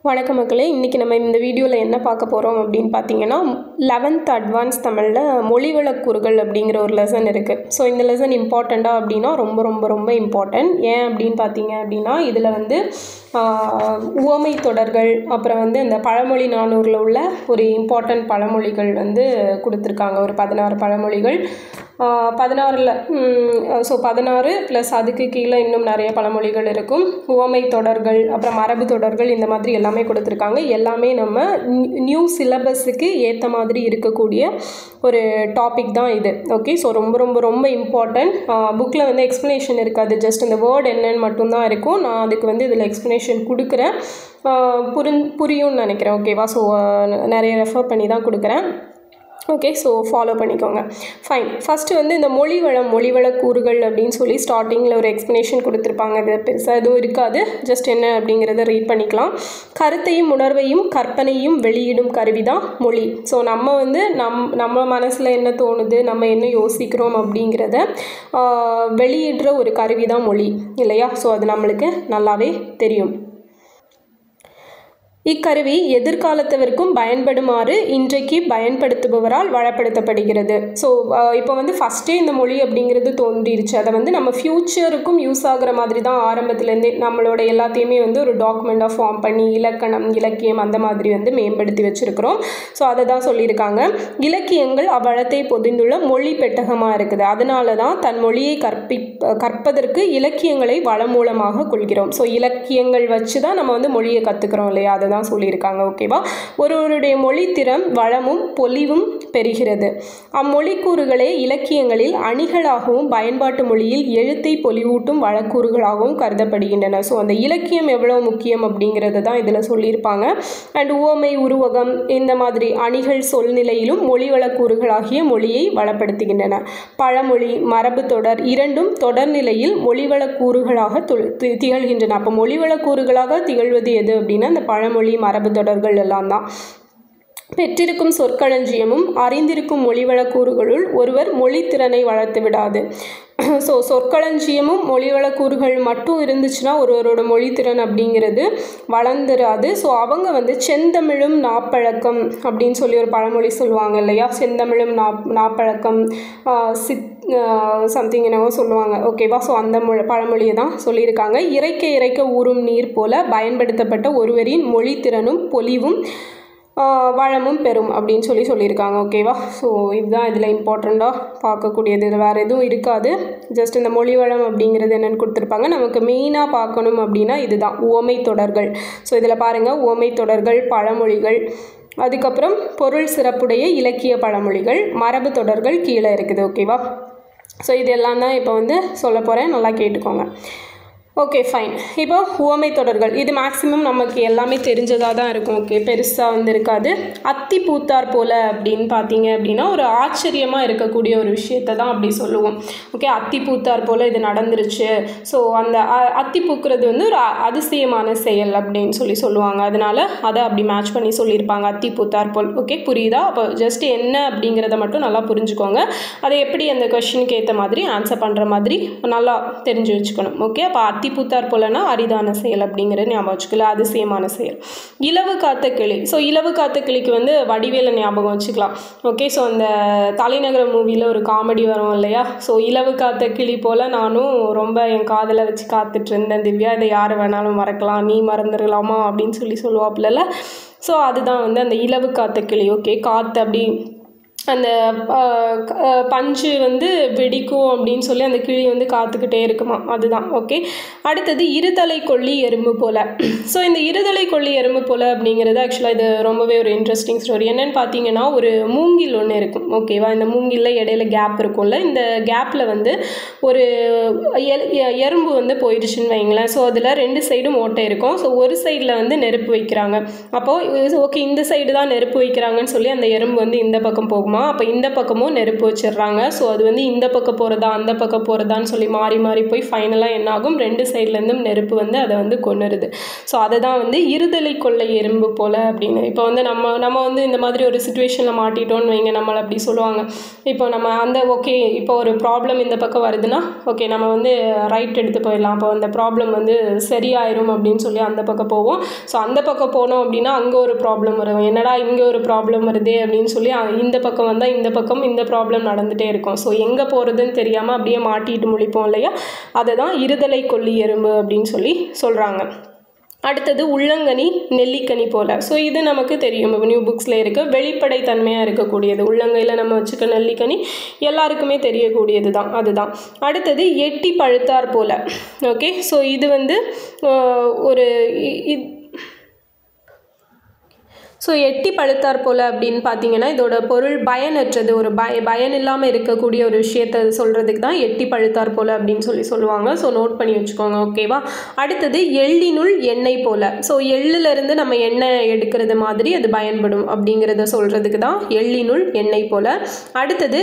வணக்கம் மக்களே, இன்றைக்கி நம்ம இந்த வீடியோவில் என்ன பார்க்க போகிறோம் அப்படின்னு பார்த்தீங்கன்னா 11th அட்வான்ஸ் தமிழில் மொழிவழக்கூறுகள் அப்படிங்கிற ஒரு லெசன் இருக்குது. ஸோ இந்த லெசன் இம்பார்ட்டண்ட்டாக அப்படின்னா ரொம்ப ரொம்ப ரொம்ப இம்பார்ட்டன்ட். ஏன் அப்படின்னு பார்த்தீங்க அப்படின்னா இதில் உவமை தொடர்கள், அப்புறம் இந்த பழமொழி நானூறில் உள்ள ஒரு இம்பார்ட்டன்ட் பழமொழிகள் கொடுத்துருக்காங்க. ஒரு 16 பழமொழிகள், 16ல் 16 ப்ளஸ் அதுக்கு கீழே இன்னும் நிறைய பழமொழிகள் இருக்கும். உவமை தொடர்கள், அப்புறம் மரபு தொடர்கள், இந்த மாதிரி எல்லாமே கொடுத்துருக்காங்க. எல்லாமே நம்ம நியூ சிலபஸுக்கு ஏற்ற மாதிரி இருக்கக்கூடிய ஒரு டாபிக் தான் இது. ஓகே, ஸோ ரொம்ப ரொம்ப ரொம்ப இம்பார்ட்டன்ட். புக்கில் எக்ஸ்ப்ளனேஷன் இருக்காது, ஜஸ்ட் இந்த வேர்ட் என்னன்னு மட்டும்தான் இருக்கும். நான் அதுக்கு இதில் எக்ஸ்ப்ளனேஷன் கொடுக்குறேன், புரியும்னு நினைக்கிறேன். ஓகேவா? ஸோ நிறைய ரெஃபர் பண்ணி தான் கொடுக்குறேன். ஓகே, ஸோ ஃபாலோ பண்ணிக்கோங்க. ஃபைன். ஃபஸ்ட்டு இந்த மொழிவள கூறுகள் அப்படின்னு சொல்லி ஸ்டார்டிங்கில் ஒரு எக்ஸ்ப்ளனேஷன் கொடுத்துருப்பாங்க. இது பெருசாக எதுவும் இருக்காது, ஜஸ்ட் என்ன அப்படிங்கிறத ரீட் பண்ணிக்கலாம். கருத்தையும் உணர்வையும் கற்பனையும் வெளியிடும் கருவி தான் மொழி. ஸோ நம்ம மனசில் என்ன தோணுது, நம்ம என்ன யோசிக்கிறோம் அப்படிங்கிறத வெளியிடுற ஒரு கருவி தான் மொழி, இல்லையா? ஸோ அது நம்மளுக்கு நல்லாவே தெரியும். இக்கருவி எதிர்காலத்தவருக்கும் பயன்படுமாறு இன்றைக்கு பயன்படுத்துபவரால் வளப்படுத்தப்படுகிறது. ஸோ இப்போ ஃபஸ்ட்டே இந்த மொழி அப்படிங்கிறது தோன்றிருச்சு. அதை நம்ம ஃப்யூச்சருக்கும் யூஸ் ஆகிற மாதிரி தான் ஆரம்பத்துலேருந்தே நம்மளோட எல்லாத்தையுமே ஒரு டாக்குமெண்ட்டாக ஃபார்ம் பண்ணி இலக்கணம், இலக்கியம் அந்த மாதிரி மேம்படுத்தி வச்சுருக்கிறோம். ஸோ அதை தான் சொல்லியிருக்காங்க. இலக்கியங்கள் அவ்வளத்தை பொதிந்துள்ள மொழி பெட்டகமாக இருக்குது. அதனால தான் தன் மொழியை கற்பதற்கு இலக்கியங்களை வளம் மூலமாக கொள்கிறோம். ஸோ இலக்கியங்கள் வச்சு தான் நம்ம மொழியை கற்றுக்கிறோம், இல்லையா? அதை தான் சொல்லியிருக்காங்க. ஓகேவா? ஒருவருடைய மொழி திறம் வளமும் பொலிவும் பெறுகிறது. அம்மொழி கூறுகளே இலக்கியங்களில் அணிகளாகவும் பயன்பாட்டு மொழியில் எழுத்தை பொலிவூட்டும் வழக்கூறுகளாகவும் கருதப்படுகின்றன. ஸோ அந்த இலக்கியம் எவ்வளோ முக்கியம் அப்படிங்கிறது தான் இதில் சொல்லியிருப்பாங்க. அண்ட் உவமை, உருவகம், இந்த மாதிரி அணிகள் சொல்நிலையிலும் மொழி வழக்கூறுகளாகிய மொழியை வளப்படுத்துகின்றன. பழமொழி, மரபு தொடர் இரண்டும் தொடர்நிலையில் மொழிவளக்கூறுகளாக திகழ்கின்றன. அப்போ மொழிவளக்கூறுகளாக திகழ்வது எது அப்படின்னா அந்த பழமொழி, மரபு தொடர்கள் எல்லாம் தான். பெற்றிருக்கும் சொற்களஞ்சியமும் அறிந்திருக்கும் மொழிவளக்கூறுகளுள் ஒருவர் மொழித்திறனை வளர்த்து விடாது. ஸோ சொற்களஞ்சியமும் மொழிவளக்கூறுகள் மட்டும் இருந்துச்சுன்னா ஒருவரோட மொழித்திறன் அப்படிங்கிறது வளர்ந்துராது. ஸோ அவங்க செந்தமிழும் நாப்பழக்கம் அப்படின்னு சொல்லி ஒரு பழமொழி சொல்லுவாங்க, இல்லையா? செந்தமிழும் நாப்பழக்கம் சம்திங் என்னவோ சொல்லுவாங்க. ஓகேவா? ஸோ அந்த பழமொழியை தான் சொல்லியிருக்காங்க. இறைக்க ஊறும் நீர் போல பயன்படுத்தப்பட்ட ஒருவரின் மொழித்திறனும் பொலிவும் வளமும் பெறும் அப்படின்னு சொல்லியிருக்காங்க. ஓகேவா? ஸோ இதுதான் இதில் இம்பார்ட்டண்ட்டாக பார்க்கக்கூடியது. இது வேறு எதுவும் இருக்காது, ஜஸ்ட் இந்த மொழி வளம் அப்படிங்கிறது என்னென்னு கொடுத்துருப்பாங்க. நமக்கு மெயினாக பார்க்கணும் அப்படின்னா இதுதான் உவமை தொடர்கள். ஸோ இதில் பாருங்கள், உவமை தொடர்கள், பழமொழிகள், அதுக்கப்புறம் பொருள் சிறப்புடைய இலக்கிய பழமொழிகள், மரபு தொடர்கள் கீழே இருக்குது. ஓகேவா? ஸோ இது எல்லாம் தான் இப்போ சொல்ல போகிறேன், நல்லா கேட்டுக்கோங்க. Okay, fine. இப்போ உவமை தொடர்கள், இது மேக்ஸிமம் நமக்கு எல்லாமே தெரிஞ்சதாக தான் இருக்கும். ஓகே, பெருசாக இருக்காது. அத்தி பூத்தார் போல் அப்படின்னு பார்த்தீங்க அப்படின்னா ஒரு ஆச்சரியமாக இருக்கக்கூடிய ஒரு விஷயத்தை தான் அப்படி சொல்லுவோம். ஓகே, அத்தி பூத்தார் போல் இது நடந்துருச்சு. ஸோ அந்த அத்தி பூக்கிறது ஒரு அதிசயமான செயல் அப்படின்னு சொல்லுவாங்க. அதனால் அதை அப்படி மேட்ச் பண்ணி சொல்லியிருப்பாங்க, அத்தி பூத்தார் போல். ஓகே, புரியுதா? அப்போ ஜஸ்ட் என்ன அப்படிங்கிறத மட்டும் நல்லா புரிஞ்சுக்கோங்க. அதை எப்படி அந்த கொஷினுக்கு ஏற்ற மாதிரி ஆன்சர் பண்ணுற மாதிரி நல்லா தெரிஞ்சு வச்சுக்கணும். ஓகே, அப்போ அத்தி பூத்தார் போலனா அரிதான செயல் அப்படிங்கிறது ஞாபகம் வச்சுக்கல, அதிசயமான செயல். இலவு காத்த கிளி. ஸோ இலவு காத்த கிளிக்கு வடிவேல ஞாபகம் வச்சுக்கலாம். ஓகே, ஸோ அந்த தலைநகரம் மூவியில் ஒரு காமெடி வரும், இல்லையா? ஸோ இலவு காத்த கிளி போல் நானும் ரொம்ப என் காதலை வச்சு காத்துட்டு இருந்தேன் திவ்யா, இதை யார் வேணாலும் மறக்கலாம், நீ மறந்துடலாமா அப்படின்னு சொல்லுவாப்புல. ஸோ அதுதான் அந்த இலவு காத்த கிளி. ஓகே, காற்று அப்படி அந்த பஞ்சு வெடிக்கும் அப்படின்னு சொல்லி அந்த கிளி காத்துக்கிட்டே இருக்குமா, அதுதான். ஓகே, அடுத்தது இருதலை கொல்லி எறும்பு போல். ஸோ இந்த இருதலை கொல்லி எறும்பு போல் அப்படிங்கிறது ஆக்சுவலாக இது ரொம்பவே ஒரு இன்ட்ரெஸ்டிங் ஸ்டோரி. என்னென்னு பார்த்தீங்கன்னா ஒரு மூங்கில் ஒன்று இருக்கும். ஓகேவா? இந்த மூங்கிலில் இடையில கேப் இருக்கும்ல, இந்த கேப்பில் ஒரு எறும்பு போயிடுச்சுன்னு வைங்களேன். ஸோ அதில் 2 சைடும் ஓட்டை இருக்கும். ஸோ ஒரு சைடில் நெருப்பு வைக்கிறாங்க. அப்போது ஓகே, இந்த சைடு தான் நெருப்பு வைக்கிறாங்கன்னு சொல்லி அந்த எறும்பு இந்த பக்கம் போகும். போகுமா, அப்போ இந்த பக்கமும் நெருப்பு வச்சிடுறாங்க. ஸோ அது வந்து இந்த பக்கம் போகிறதா அந்த பக்கம் போகிறதான்னு சொல்லி மாறி மாறி போய் ஃபைனலாக என்ன ஆகும், 2 சைட்லேருந்தும் நெருப்பு வந்து அதை வந்து கொன்னுருது. ஸோ அதை தான் வந்து இருதலை கொள்ளை எறும்பு போல் அப்படின்னு. இப்போ வந்து நம்ம வந்து இந்த மாதிரி ஒரு சுச்சுவேஷனில் மாட்டிட்டோன்னு வைங்க, நம்மளை அப்படி சொல்லுவாங்க. இப்போ நம்ம அந்த ஓகே இப்போ ஒரு ப்ராப்ளம் இந்த பக்கம் வருதுன்னா ஓகே நம்ம வந்து ரைட் எடுத்து போயிடலாம், அப்போ அந்த ப்ராப்ளம் வந்து சரியாயிரும் அப்படின்னு சொல்லி அந்த பக்கம் போவோம். ஸோ அந்த பக்கம் போனோம் அப்படின்னா அங்கே ஒரு ப்ராப்ளம் வரும், என்னடா இங்கே ஒரு ப்ராப்ளம் வருதே அப்படின்னு சொல்லி இந்த பக்கம் வந்தால் இந்த பக்கம் இந்த ப்ராப்ளம் நடந்துகிட்டே இருக்கும். ஸோ எங்கே போகிறதுன்னு தெரியாமல் அப்படியே மாட்டிட்டு முழிப்போம் இல்லையா, அதை தான் இருதலை கொள்ளி எறும்பு அப்படின்னு சொல்லி சொல்கிறாங்க. அடுத்தது உள்ளங்கனி நெல்லிக்கனி போல். ஸோ இது நமக்கு தெரியும், நியூ புக்ஸில் இருக்குது, வெளிப்படை தன்மையாக இருக்கக்கூடியது. உள்ளங்கையில் நம்ம வச்சுக்க நெல்லிக்கனி எல்லாருக்குமே தெரியக்கூடியது தான், அதுதான். அடுத்தது எட்டி பழுத்தார் போல். ஓகே, ஸோ இது வந்து ஒரு ஸோ எட்டி பழுத்தார் போல் அப்படின்னு பார்த்தீங்கன்னா இதோட பொருள் பயனற்றது, ஒரு பயன் இல்லாமல் இருக்கக்கூடிய ஒரு விஷயத்தை சொல்கிறதுக்கு தான் எட்டி பழுத்தார் போல் அப்படின்னு சொல்லுவாங்க. ஸோ நோட் பண்ணி வச்சுக்கோங்க, ஓகேவா. அடுத்தது எள்ளினுள் எண்ணெய் போல். ஸோ எள்ளிலிருந்து நம்ம எண்ணெய் எடுக்கிறது மாதிரி அது பயன்படும் அப்படிங்கிறத சொல்கிறதுக்கு தான் எள்ளினுள் எண்ணெய் போல். அடுத்தது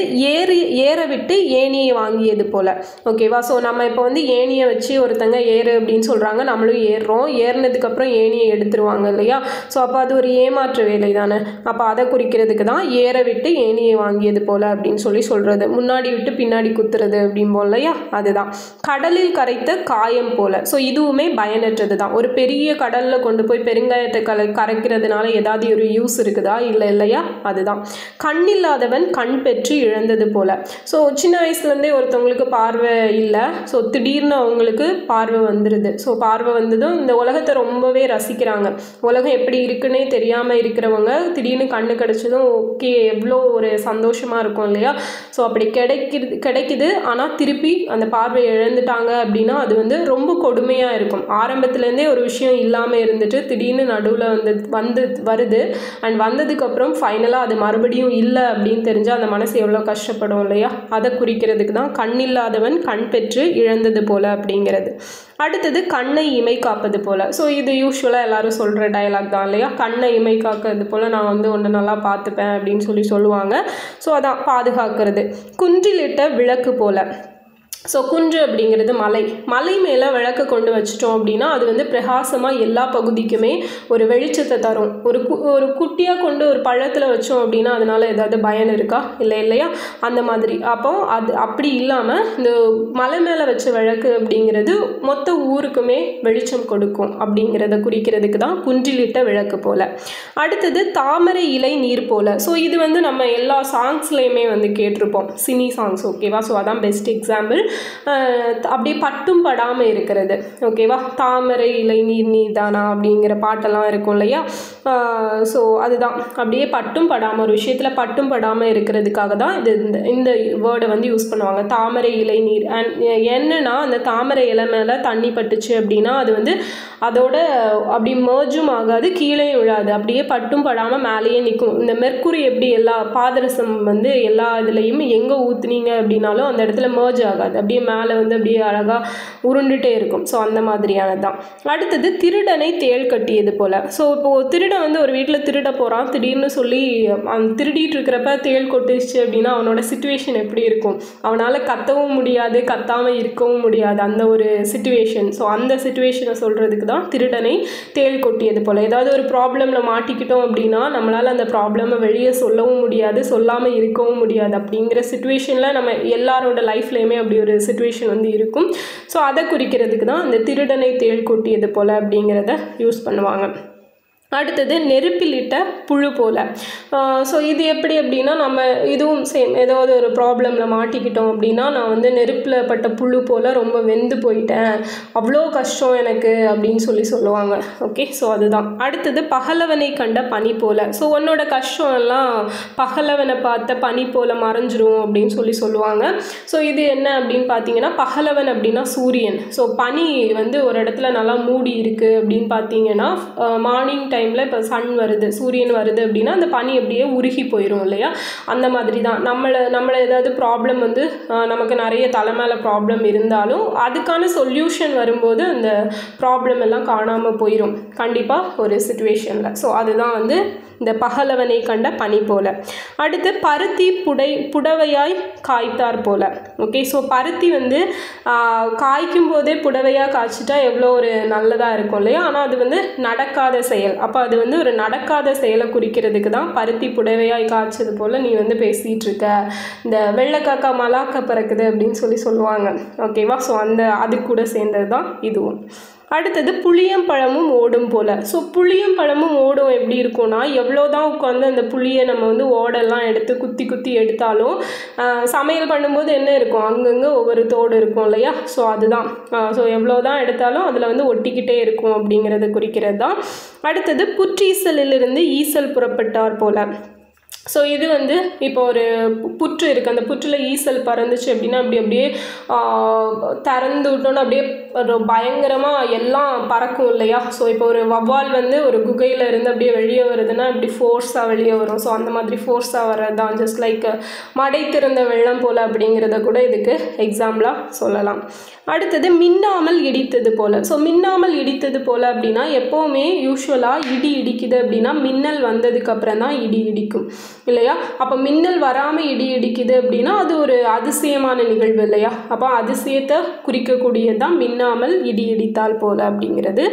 ஏற விட்டு ஏணியை வாங்கியது போல். ஓகேவா. ஸோ நம்ம இப்போ வந்து ஏணியை வச்சு ஒருத்தங்க ஏறு அப்படின்னு சொல்கிறாங்க, நம்மளும் ஏறுறோம், ஏறினதுக்கப்புறம் ஏணியை எடுத்துருவாங்க இல்லையா. ஸோ அப்போ அது ஒரு ஏமாற்று வேலை தானே. அப்போ அதை குறிக்கிறதுக்கு தான் ஏற விட்டு ஏணியை வாங்கியது போல் அப்படின்னு சொல்கிறது. முன்னாடி விட்டு பின்னாடி குத்துறது அப்படிம்போம் இல்லையா, அதுதான். கடலில் கரைத்த காயம் போல். ஸோ இதுவுமே பயனற்றது தான். ஒரு பெரிய கடலில் கொண்டு போய் பெருங்காயத்தை கரைக்கிறதுனால ஏதாவது ஒரு யூஸ் இருக்குதா, இல்லை இல்லையா, அதுதான். கண்ணில்லாதவன் கண் பெற்று இழந்தது போல். ஸோ சின்ன வயசுலேருந்தே ஒருத்தவங்களுக்கு பார்வை இல்லை, ஸோ திடீர்னு அவங்களுக்கு பார்வை வந்துடுது. ஸோ பார்வை வந்ததும் இந்த உலகத்தை ரொம்பவே ரசிக்கிறாங்க. உலகம் எப்படி இருக்குன்னே தெரியாமல் இருக்கிறவங்க திடீர்னு கண்ணு கிடைச்சதும் ஓகே எவ்வளோ ஒரு சந்தோஷமாக இருக்கும் இல்லையா. ஸோ அப்படி கிடைக்குது, ஆனால் திருப்பி அந்த பார்வை இழந்துட்டாங்க அப்படின்னா அது வந்து ரொம்ப கொடுமையாக இருக்கும். ஆரம்பத்துலேருந்தே ஒரு விஷயம் இல்லாமல் இருந்துட்டு திடீர்னு நடுவில் வருது அண்ட் வந்ததுக்கப்புறம் ஃபைனலாக அது மறுபடியும் இல்லை அப்படின்னு தெரிஞ்சால் அந்த மனசு எவ்வளோ கஷ்டப்படும் இல்லையா. அதை குறிக்கிறதுக்கு தான் கண்ணில்லாதவன் கண் பெற்று இழந்தது போல் அப்படிங்கிறது. அடுத்தது கண்ணை இமை காப்பது போல். ஸோ இது யூஸ்வலாக எல்லாரும் சொல்கிற டயலாக் தான் இல்லையா. கண்ணை இமை காக்கிறது போல் நான் வந்து ஒன்று நல்லா பார்த்துப்பேன் அப்படின்னு சொல்லுவாங்க. ஸோ அதான் பாதுகாக்கிறது. குன்றிலிட்ட விளக்கு போல். ஸோ குன்று அப்படிங்கிறது மலை மேலே விளக்கு கொண்டு வச்சிட்டோம் அப்படின்னா அது வந்து பிரகாசமாக எல்லா பகுதிக்குமே ஒரு வெளிச்சத்தை தரும். ஒரு குட்டியாக கொண்டு ஒரு பழத்தில் வச்சோம் அப்படின்னா அதனால் ஏதாவது பயன் இருக்கா, இல்லையா, அந்த மாதிரி. அப்போ அது அப்படி இல்லாமல் இந்த மலை மேலே வச்ச விளக்கு அப்படிங்கிறது மொத்த ஊருக்குமே வெளிச்சம் கொடுக்கும் அப்படிங்கிறத குறிக்கிறதுக்கு தான் குன்றிலிட்ட விளக்கு போல். அடுத்தது தாமரை இலை நீர் போல். ஸோ இது வந்து நம்ம எல்லா சாங்ஸ்லேயுமே வந்து கேட்டிருப்போம், சினி சாங்ஸ், ஓகேவா. ஸோ அதான் பெஸ்ட் எக்ஸாம்பிள். அப்படியே பட்டும் படாமல் இருக்கிறது, ஓகேவா. தாமரை இலை நீர் தானா அப்படிங்கிற பாட்டெல்லாம் இருக்கும் இல்லையா. ஸோ அதுதான் அப்படியே பட்டும் படாமல், ஒரு விஷயத்தில் பட்டும் படாமல் இருக்கிறதுக்காக தான் இந்த வேர்டை வந்து யூஸ் பண்ணுவாங்க, தாமரை இலை நீர். அண்ட் என்னன்னா அந்த தாமரை இலை மேலே தண்ணி பட்டுச்சு அப்படின்னா அது வந்து அதோட அப்படி மர்ஜும் ஆகாது, கீழே விழாது, அப்படியே பட்டும் படாமல் மேலேயே நிற்கும். இந்த மெர்க்குரி எப்படி எல்லா பாதரசம் வந்து எல்லா இதுலேயும் எங்கே ஊற்றுனீங்க அப்படின்னாலும் அந்த இடத்துல மர்ஜ் ஆகாது, அப்படியே மேலே வந்து அப்படியே அழகாக உருண்டுட்டே இருக்கும். ஸோ அந்த மாதிரியானது தான். அடுத்தது திருடனை தேள் கட்டியது போல். ஸோ இப்போது திருடன் வந்து ஒரு வீட்டில் திருட போகிறான், திடீர்னு சொல்லி திருடிட்டு இருக்கிறப்ப தேள் கொட்டுச்சு அப்படின்னா அவனோட சிச்சுவேஷன் எப்படி இருக்கும், அவனால் கத்தவும் முடியாது கத்தாமல் இருக்கவும் முடியாது, அந்த ஒரு சிச்சுவேஷன். ஸோ அந்த சிச்சுவேஷனை சொல்கிறதுக்கு தான் திருடனை தேள் கொட்டியது போல். ஏதாவது ஒரு ப்ராப்ளமில் மாட்டிக்கிட்டோம் அப்படின்னா நம்மளால் அந்த ப்ராப்ளமை வெளியே சொல்லவும் முடியாது, சொல்லாமல் இருக்கவும் முடியாது. அப்படிங்கிற சிச்சுவேஷனில் நம்ம எல்லாரோட லைஃப்லேயுமே அப்படி ஒரு சிச்சுவேஷன் வந்து இருக்கும். ஸோ அதை குறிக்கிறதுக்கு தான் இந்த திருடனை தேள் கொட்டியது போல் அப்படிங்கிறத யூஸ் பண்ணுவாங்க. அடுத்தது நெருப்பிலிட்ட புழு போல். ஸோ இது எப்படி அப்படின்னா நம்ம இதுவும் சேம், ஏதாவது ஒரு ப்ராப்ளமில் மாட்டிக்கிட்டோம் அப்படின்னா நான் வந்து நெருப்பில் பட்ட புழு போல் ரொம்ப வெந்து போயிட்டேன், அவ்வளோ கஷ்டம் எனக்கு அப்படின்னு சொல்லுவாங்க. ஓகே, ஸோ அதுதான். அடுத்தது பகலவனை கண்ட பனி போல். ஸோ உன்னோட கஷ்டம் எல்லாம் பகலவனை பார்த்த பனி போல் மறைஞ்சிரும் அப்படின்னு சொல்லுவாங்க. ஸோ இது என்ன அப்படின்னு பார்த்தீங்கன்னா பகலவன் அப்படின்னா சூரியன். ஸோ பனி வந்து ஒரு இடத்துல நல்லா மூடி இருக்குது அப்படின்னு பார்த்தீங்கன்னா மார்னிங் டைமில் இப்போ சன் வருது, சூரியன் வருது அப்படின்னா அந்த பனி அப்படியே உருகி போயிடும் இல்லையா. அந்த மாதிரி தான் நம்மளை ஏதாவது ப்ராப்ளம் வந்து நமக்கு நிறைய தலைமையில ப்ராப்ளம் இருந்தாலும் அதுக்கான சொல்யூஷன் வரும்போது அந்த ப்ராப்ளம் எல்லாம் காணாமல் போயிடும் கண்டிப்பாக ஒரு சிச்சுவேஷனில். ஸோ அதுதான் வந்து இந்த பகலவனை கண்ட பனி போல. அடுத்து பருத்தி புடவையாய் காய்த்தார் போல. ஓகே, ஸோ பருத்தி வந்து காய்க்கும் போதே புடவையாக காய்ச்சிட்டா எவ்வளோ ஒரு நல்லதாக இருக்கும் இல்லையா? ஆனால் அது வந்து நடக்காத செயல். அப்போ அது வந்து ஒரு நடக்காத செயலை குறிக்கிறதுக்கு தான் பருத்தி புடவையாய் காய்ச்சது போல் நீ வந்து பேசிகிட்டு இருக்க, இந்த வெள்ளைக்காக்கா மலாக்கா பறக்குது அப்படின்னு சொல்லுவாங்க. ஓகேவா? ஸோ அது கூட சேர்ந்தது தான் இதுவும். அடுத்தது புளியம்பழமும் ஓடும் போல். ஸோ புளியம்பழமும் ஓடும் எப்படி இருக்கும்னா, எவ்வளோ தான் உட்காந்து அந்த புளியை நம்ம வந்து ஓடெல்லாம் எடுத்து குத்தி எடுத்தாலும் சமையல் பண்ணும்போது என்ன இருக்கும், அங்கங்கே ஒவ்வொரு தோடு இருக்கும் இல்லையா? ஸோ அதுதான். ஸோ எவ்வளோ தான் எடுத்தாலும் அதில் வந்து ஒட்டிக்கிட்டே இருக்கும் அப்படிங்கிறத குறிக்கிறது தான். அடுத்தது புற்றீசலிலிருந்து ஈசல் புறப்பட்டார் போல். ஸோ இது வந்து இப்போ ஒரு புற்று இருக்குது, அந்த புற்றில் ஈசல் பறந்துச்சு அப்படின்னா அப்படியே திறந்து விட்டோன்னு அப்படியே பயங்கரமாக எல்லாம் பறக்கும் இல்லையா? ஸோ இப்போ ஒரு வவ்வால் வந்து ஒரு குகையில் இருந்து அப்படியே வெளியே வருதுன்னா இப்படி ஃபோர்ஸாக வெளியே வரும். ஸோ அந்த மாதிரி ஃபோர்ஸாக வர்றது தான் ஜஸ்ட் லைக் மடை திறந்த வெள்ளம் போல் அப்படிங்கிறத கூட இதுக்கு எக்ஸாம்பிளாக சொல்லலாம். அடுத்தது மின்னாமல் இடித்தது போல். ஸோ மின்னாமல் இடித்தது போல் அப்படின்னா எப்போவுமே யூஸ்வலாக இடி இடிக்குது அப்படின்னா மின்னல் வந்ததுக்கப்புறம் தான் இடி இடிக்கும் இல்லையா? அப்போ மின்னல் வராமல் இடி இடிக்குது அப்படின்னா அது ஒரு அதிசயமான நிகழ்வு இல்லையா? அப்போ அதிசயத்தை குறிக்கக்கூடியது தான் மின்னாமல் இடி இடித்தால் போல அப்படிங்கிறது.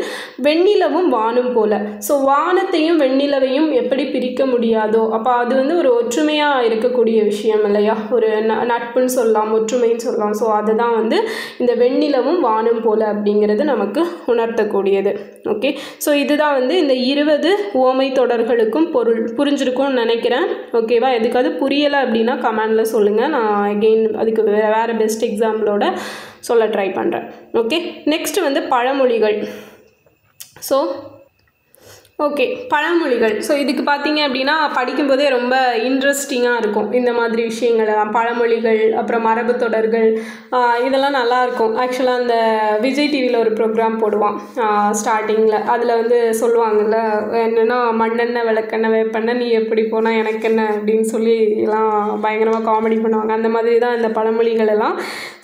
வெண்ணிலவும் வானும் போல. ஸோ வானத்தையும் வெண்ணிலவையும் எப்படி பிரிக்க முடியாதோ அப்போ அது வந்து ஒரு ஒற்றுமையாக இருக்கக்கூடிய விஷயம் இல்லையா? ஒரு நட்புன்னு சொல்லலாம், ஒற்றுமைன்னு சொல்லலாம். ஸோ அதுதான் வந்து இந்த வெண்ணிலவும் வானும் போல அப்படிங்கிறது நமக்கு உணர்த்தக்கூடியது. ஓகே, ஸோ இதுதான் வந்து இந்த 20 உவமை தொடர்களுக்கும் பொருள். புரிஞ்சிருக்கும்னு நினைக்கிறேன். ஓகேவா? எதுக்காவது புரியலை அப்படின்னா கமெண்டில் சொல்லுங்கள், நான் அகெயின் அதுக்கு வேறு பெஸ்ட் எக்ஸாம்பிளோட சொல்ல ட்ரை பண்ணுறேன். ஓகே, நெக்ஸ்ட் வந்து பழமொழிகள். ஸோ ஓகே, பழமொழிகள். ஸோ இதுக்கு பார்த்தீங்க அப்படின்னா படிக்கும்போதே ரொம்ப இன்ட்ரெஸ்டிங்காக இருக்கும் இந்த மாதிரி விஷயங்கள்லாம். பழமொழிகள், அப்புறம் மரபு தொடர்கள், இதெல்லாம் நல்லாயிருக்கும். ஆக்சுவலாக அந்த விஜய் டிவியில் ஒரு ப்ரோக்ராம் போடுவான் ஸ்டார்டிங்கில். அதில் வந்து சொல்லுவாங்கள்ல, என்னென்னா மண்ணெண்ணெய் விளக்கெண்ணெய் வேப்பெண்ணெய் நீ எப்படி போனால் எனக்கு என்ன அப்படின்னு சொல்லி எல்லாம் பயங்கரமாக காமெடி பண்ணுவாங்க. அந்த மாதிரி தான் இந்த பழமொழிகள் எல்லாம்.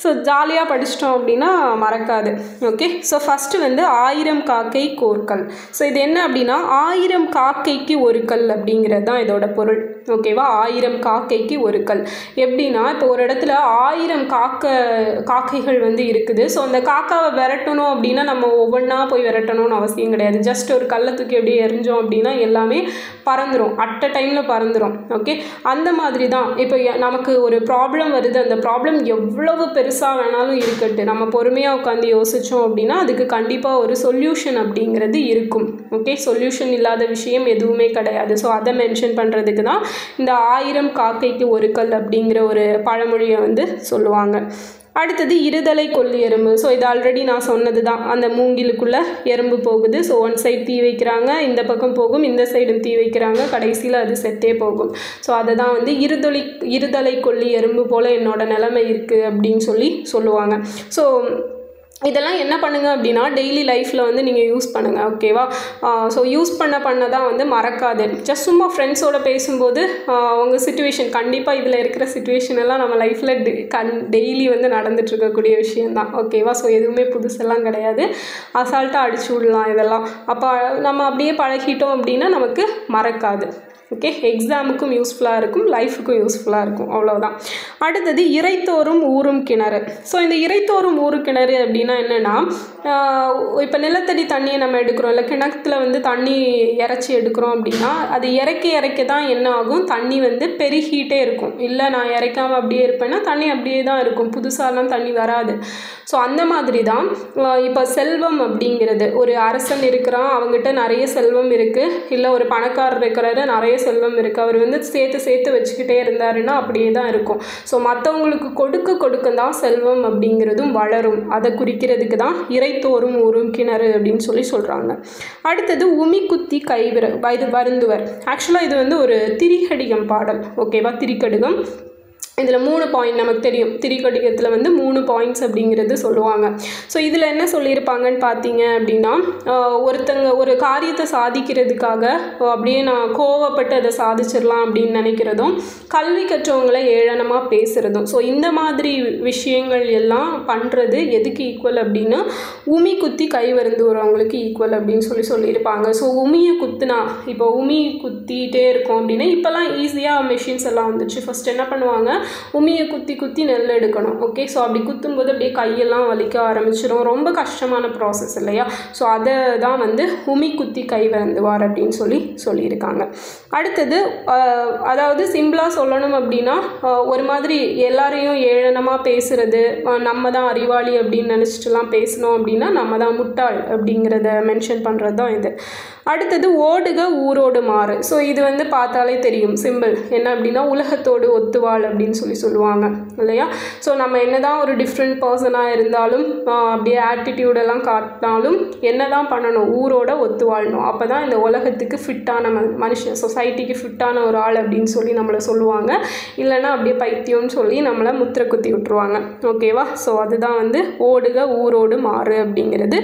ஸோ ஜாலியாக படிச்சிட்டோம் அப்படின்னா மறக்காது. ஓகே, ஸோ ஃபஸ்ட்டு வந்து 1000 காக்கை கோர்க்கல். ஸோ இது என்ன அப்படின்னா 1000 காக்கைக்கு ஒரு கல் அப்படிங்கிறது தான் இதோட பொருள். ஓகேவா? 1000 காக்கைக்கு ஒரு கல். எப்படின்னா இப்போ ஒரு இடத்துல 1000 காக்கைகள் வந்து இருக்குது. ஸோ அந்த காக்காவை விரட்டணும் அப்படின்னா நம்ம ஒவ்வொன்றா போய் விரட்டணும்னு அவசியம் கிடையாது. ஜஸ்ட் ஒரு கல்லை தூக்கி அப்படியே எரிஞ்சோம் அப்படின்னா எல்லாமே பறந்துடும், அட் அ டைமில் பறந்துடும். ஓகே, அந்த மாதிரி தான் இப்போ நமக்கு ஒரு ப்ராப்ளம் வருது. அந்த ப்ராப்ளம் எவ்வளவு பெருசாக வேணாலும் இருக்கட்டு, நம்ம பொறுமையாக உட்காந்து யோசித்தோம் அப்படின்னா அதுக்கு கண்டிப்பாக ஒரு சொல்யூஷன் அப்படிங்கிறது இருக்கும். ஓகே, சொல்யூஷன் இல்லாத விஷயம் எதுவுமே கிடையாது. ஸோ அதை மென்ஷன் பண்ணுறதுக்கு தான் இந்த 1000 காக்கைக்கு ஒரு கல் அப்படிங்கிற ஒரு பழமொழியை வந்து சொல்லுவாங்க. அடுத்தது இருதலை கொல்லி எறும்பு. ஸோ இது ஆல்ரெடி நான் சொன்னது தான். அந்த மூங்கிலுக்குள்ளே எறும்பு போகுது. ஸோ ஒன் சைடு தீ வைக்கிறாங்க, இந்த பக்கம் போகும், இந்த சைடும் தீ வைக்கிறாங்க, கடைசியில் அது செத்தே போகும். ஸோ அதை தான் வந்து இருதலை கொல்லி எறும்பு போல் என்னோட நிலைமை இருக்குது அப்படின்னு சொல்லுவாங்க. ஸோ இதெல்லாம் என்ன பண்ணுங்கள் அப்படின்னா டெய்லி லைஃப்பில் வந்து நீங்கள் யூஸ் பண்ணுங்கள். ஓகேவா? ஸோ யூஸ் பண்ண தான் வந்து மறக்காது. ஜஸ்ட் சும்மா ஃப்ரெண்ட்ஸோட பேசும்போது உங்கள் சுச்சுவேஷன் கண்டிப்பாக இதில் இருக்கிற சுச்சுவேஷன் எல்லாம் நம்ம லைஃப்பில் டெய்லி வந்து நடந்துகிட்ருக்கக்கூடிய விஷயந்தான். ஓகேவா? ஸோ எதுவுமே புதுசெல்லாம் கிடையாது, அசால்ட்டாக அடிச்சு விடலாம் இதெல்லாம். அப்போ நம்ம அப்படியே பழகிட்டோம் அப்படின்னா நமக்கு மறக்காது. ஓகே, எக்ஸாமுக்கும் யூஸ்ஃபுல்லாக இருக்கும், லைஃபுக்கும் யூஸ்ஃபுல்லாக இருக்கும், அவ்வளோதான். அடுத்தது இறைத்தோறும் ஊறும் கிணறு. ஸோ இந்த இறைத்தோறும் ஊறும் கிணறு அப்படின்னா என்னென்னா, இப்போ நிலத்தடி தண்ணியை நம்ம எடுக்கிறோம் இல்லை, கிணத்துல வந்து தண்ணி இறைச்சி எடுக்கிறோம் அப்படின்னா அது இறைக்க தான் என்ன ஆகும், தண்ணி வந்து பெருகிட்டே இருக்கும். இல்லை நான் இறைக்காமல் அப்படியே இருப்பேன்னா தண்ணி அப்படியே தான் இருக்கும், புதுசாலாம் தண்ணி வராது. ஸோ அந்த மாதிரி தான் இப்போ செல்வம் அப்படிங்கிறது, ஒரு அரசன் இருக்கிறான், அவங்ககிட்ட நிறைய செல்வம் இருக்குது, இல்லை ஒரு பணக்காரர் இருக்கிறாரு, நிறைய செல்வம் இருக்குது, அவர் வந்து சேர்த்து வச்சுக்கிட்டே இருந்தாருன்னா அப்படியே தான் இருக்கும். ஸோ மற்றவங்களுக்கு கொடுக்க தான் செல்வம் அப்படிங்கிறதும் வளரும். அதை குறிக்கிறதுக்கு தான் இறைத்தோறும் ஊறும் கிணறு அப்படின்னு சொல்கிறாங்க. அடுத்தது உமி குத்தி வருந்துவர். ஆக்சுவலாக இது வந்து ஒரு திரிகடிகம் பாடல். ஓகேவா? திரிகடிகம் இதில் 3 பாயிண்ட் நமக்கு தெரியும். திரிகடிகத்தில் வந்து 3 பாயிண்ட்ஸ் அப்படிங்கிறது சொல்லுவாங்க. ஸோ இதில் என்ன சொல்லியிருப்பாங்கன்னு பார்த்தீங்க அப்படின்னா, ஒருத்தங்க ஒரு காரியத்தை சாதிக்கிறதுக்காக அப்படியே நான் கோவப்பட்டு அதை சாதிச்சிடலாம் அப்படின்னு நினைக்கிறதும், கல்வி கற்றவங்களை ஏளனமாக பேசுகிறதும். ஸோ இந்த மாதிரி விஷயங்கள் எல்லாம் பண்ணுறது எதுக்கு ஈக்குவல் அப்படின்னா, உமி குத்தி கை வருந்துறவங்களுக்கு ஈக்குவல் அப்படின்னு சொல்லியிருப்பாங்க. ஸோ உமியை குத்துனா, இப்போ உமி குத்திகிட்டே இருக்கோம் அப்படின்னா, இப்போல்லாம் ஈஸியாக மெஷின்ஸ் எல்லாம் வந்துச்சு. ஃபஸ்ட் என்ன பண்ணுவாங்க, உமியை குத்தி குத்தி நெல் எடுக்கணும். ஓகே, ஸோ அப்படி குத்தும்போது அப்படியே கையெல்லாம் வலிக்க ஆரம்பிச்சிடும். ரொம்ப கஷ்டமான ப்ராசஸ் இல்லையா? ஸோ அதை தான் வந்து உமி குத்தி கை வருந்துவார் அப்படின்னு சொல்லியிருக்காங்க. அடுத்தது, அதாவது சிம்பிளாக சொல்லணும் அப்படின்னா, ஒரு மாதிரி எல்லாரையும் ஏளனமாக பேசுகிறது, நம்ம தான் அறிவாளி அப்படின்னு நினச்சிட்டுலாம் பேசணும் அப்படின்னா நம்ம தான் முட்டாள் அப்படிங்கிறத மென்ஷன் பண்ணுறது தான் இது. அடுத்தது ஓடுக ஊரோடு மாறு. ஸோ இது வந்து பார்த்தாலே தெரியும், சிம்பிள் என்ன அப்படின்னா, உலகத்தோடு ஒத்துவாள் அப்படின்னு சொல்லுவாங்க இல்லையா? ஸோ நம்ம என்ன தான் ஒரு டிஃப்ரெண்ட் பர்சனாக இருந்தாலும், அப்படியே ஆட்டிடியூடெல்லாம் காட்டினாலும் என்ன தான் பண்ணணும், ஊரோட ஒத்து வாழணும். அப்போ தான் இந்த உலகத்துக்கு ஃபிட்டான மனுஷன், சொசைட்டிக்கு ஃபிட்டான ஒரு ஆள் அப்படின்னு சொல்லி நம்மளை சொல்லுவாங்க. இல்லைன்னா அப்படியே பைத்தியம்னு சொல்லி நம்மளை முத்திரை குத்தி விட்டுருவாங்க. ஓகேவா? ஸோ அதுதான் வந்து ஓடுக ஊரோடு மாறு அப்படிங்கிறது.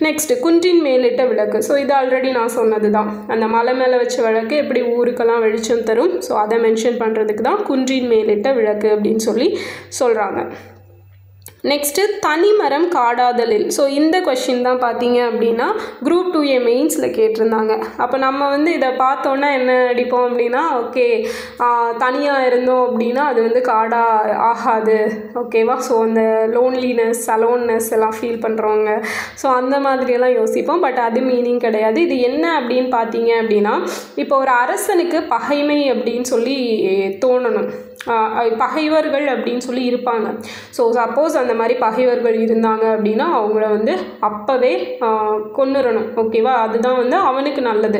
நெக்ஸ்ட்டு, குன்றின் மேலிட்ட விளக்கு. ஸோ இது ஆல்ரெடி நான் சொன்னது தான். அந்த மலை மேலே வச்ச விளக்கு எப்படி ஊருக்கெல்லாம் வெளிச்சம் தரும், ஸோ அதை மென்ஷன் பண்ணுறதுக்கு தான் குன்றின் மேலிட்ட விளக்கு அப்படின்னு சொல்கிறாங்க. நெக்ஸ்ட்டு, தனிமரம் காடாதலில். ஸோ இந்த கொஷின் தான் பார்த்தீங்க அப்படின்னா குரூப் 2A மெயின்ஸில் கேட்டிருந்தாங்க. அப்போ நம்ம வந்து இதை பார்த்தோன்னா என்ன அடிப்போம் அப்படின்னா, ஓகே தனியாக இருந்தோம் அப்படின்னா அது வந்து காடாக ஆகாது. ஓகேவா? ஸோ அந்த லோன்லினஸ், அலோன்னஸ் எல்லாம் ஃபீல் பண்ணுறவங்க, ஸோ அந்த மாதிரியெல்லாம் யோசிப்போம். பட் அது மீனிங் கிடையாது. இது என்ன அப்படின்னு பார்த்தீங்க அப்படின்னா, இப்போ ஒரு அரசனுக்கு பகைமை அப்படின்னு சொல்லி தோணணும், பகைவர்கள் அப்படின்னு சொல்லி இருப்பாங்க. ஸோ சப்போஸ் அந்த மாதிரி பகைவர்கள் இருந்தாங்க அப்படின்னா அவங்கள வந்து அப்போவே கொன்னுறணும். ஓகேவா? அதுதான் வந்து அவனுக்கு நல்லது.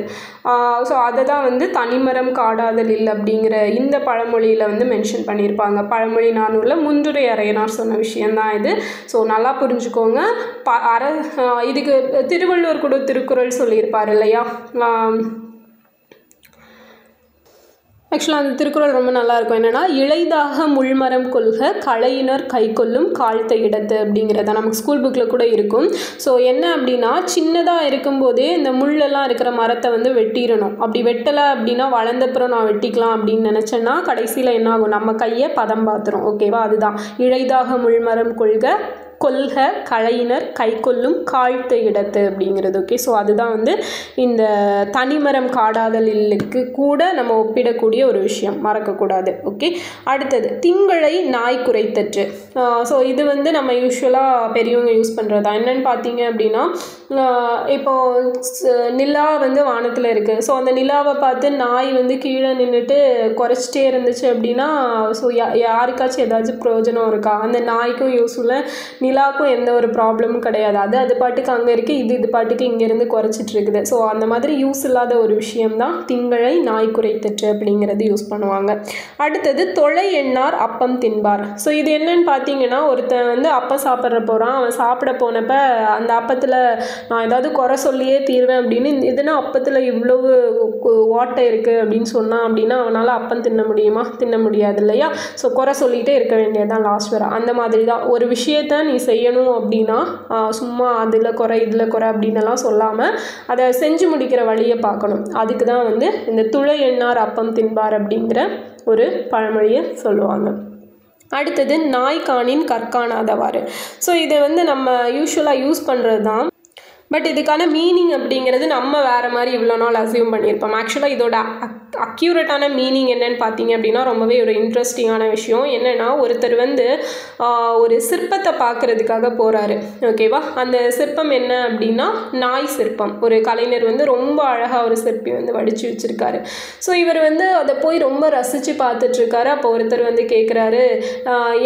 ஸோ அதை தான் வந்து தனிமரம் காடாதல் இல்லை அப்படிங்கிற இந்த பழமொழியில் வந்து மென்ஷன் பண்ணியிருப்பாங்க. பழமொழி 400 முன்றுரை அறையனார் சொன்ன விஷயந்தான் இது. ஸோ நல்லா புரிஞ்சுக்கோங்க. இதுக்கு திருவள்ளுவர் கூட திருக்குறள் சொல்லியிருப்பார் இல்லையா? ஆக்சுவலாக அந்த திருக்குறள் ரொம்ப நல்லாயிருக்கும். என்னென்னா, இளைதாக முள்மரம் கொள்க களையினர் கை கொள்ளும் காழ்த்த இடத்து அப்படிங்கிறத நமக்கு ஸ்கூல் புக்கில் கூட இருக்கும். ஸோ என்ன அப்படின்னா, சின்னதாக இருக்கும்போதே இந்த முள்ளெல்லாம் இருக்கிற மரத்தை வந்து வெட்டிடணும். அப்படி வெட்டலை அப்படின்னா வளர்ந்தப்புறம் நான் வெட்டிக்கலாம் அப்படின்னு நினச்சேன்னா கடைசியில் என்ன ஆகும், நம்ம கையை பதம் பார்த்துரும். ஓகேவா? அதுதான் இளைதாக முள்மரம் கொள்க களையினர் கை கொள்ளும் காழ்த்த இடத்து அப்படிங்கிறது. ஓகே, ஸோ அதுதான் வந்து இந்த தனிமரம் காடாதலுக்கு கூட நம்ம ஒப்பிடக்கூடிய ஒரு விஷயம், மறக்கக்கூடாது. ஓகே, அடுத்தது, திங்களை நாய் குரைத்தற்று. ஸோ இது வந்து நம்ம யூஸ்வலாக பெரியவங்க யூஸ் பண்ணுறதா. என்னென்னு பார்த்தீங்க அப்படின்னா, இப்போது நிலா வந்து வானத்தில் இருக்குது. ஸோ அந்த நிலாவை பார்த்து நாய் வந்து கீழே நின்றுட்டு குறைச்சிட்டே இருந்துச்சு அப்படின்னா, ஸோ யாருக்காச்சும் ஏதாச்சும் பிரயோஜனம் இருக்கா? அந்த நாய்க்கும் யூஸ் இல்லை, நிலாவுக்கும் எந்த ஒரு ப்ராப்ளமும் கிடையாது. அது பாட்டுக்கு அங்கே இருக்குது, இது பாட்டுக்கு இங்கேருந்து குறைச்சிட்டு இருக்குது. ஸோ அந்த மாதிரி யூஸ் இல்லாத ஒரு விஷயம்தான் திங்களை நாய் குரைத்தற்று அப்படிங்கிறது யூஸ் பண்ணுவாங்க. அடுத்தது, தொலை எண்ணார் அப்பம் தின்பார். ஸோ இது என்னன்னு பார்த்தீங்கன்னா, ஒருத்தன் வந்து அப்பம் சாப்பிட்ற போகிறான். அவன் சாப்பிட போனப்ப அந்த அப்பத்தில் நான் ஏதாவது குறை சொல்லியே தீர்வேன் அப்படின்னு, இதுனா அப்பத்தில் இவ்வளவு ஓட்டை இருக்குது அப்படின்னு சொன்னான் அப்படின்னா அவனால் அப்பம் தின்ன முடியுமா? தின்ன முடியாது இல்லையா? ஸோ குறை சொல்லிகிட்டே இருக்க வேண்டியதுதான் லாஸ்ட் வர. அந்த மாதிரி தான் ஒரு விஷயத்த நீ செய்யணும் அப்படின்னா சும்மா அதில் குறை இதில் குறை அப்படின்னலாம் சொல்லாமல் அதை செஞ்சு முடிக்கிற வழியை பார்க்கணும். அதுக்கு தான் வந்து இந்த துளை எண்ணார் அப்பம் தின்பார் அப்படிங்கிற ஒரு பழமொழியை சொல்லுவாங்க. அடுத்தது, நாய்க்கானின் கற்காணாதவாறு. ஸோ இதை வந்து நம்ம யூஸ்வலாக யூஸ் பண்ணுறது தான். பட் இதுக்கான மீனிங் அப்படிங்கிறது நம்ம வேறு மாதிரி இவ்வளோ நாள் அசியூம் பண்ணியிருப்போம். ஆக்சுவலாக இதோட அக்யூரேட்டான மீனிங் என்னன்னு பார்த்தீங்க அப்படின்னா ரொம்பவே ஒரு இன்ட்ரெஸ்டிங்கான விஷயம். என்னென்னா, ஒருத்தர் வந்து ஒரு சிற்பத்தை பார்க்குறதுக்காக போகிறாரு. ஓகேவா? அந்த சிற்பம் என்ன அப்படின்னா நாய் சிற்பம். ஒரு கலைஞர் வந்து ரொம்ப அழகாக ஒரு சிற்பி வந்து வடித்து வச்சுருக்காரு. ஸோ இவர் வந்து அதை போய் ரொம்ப ரசித்து பார்த்துட்ருக்காரு. அப்போ ஒருத்தர் வந்து கேட்குறாரு,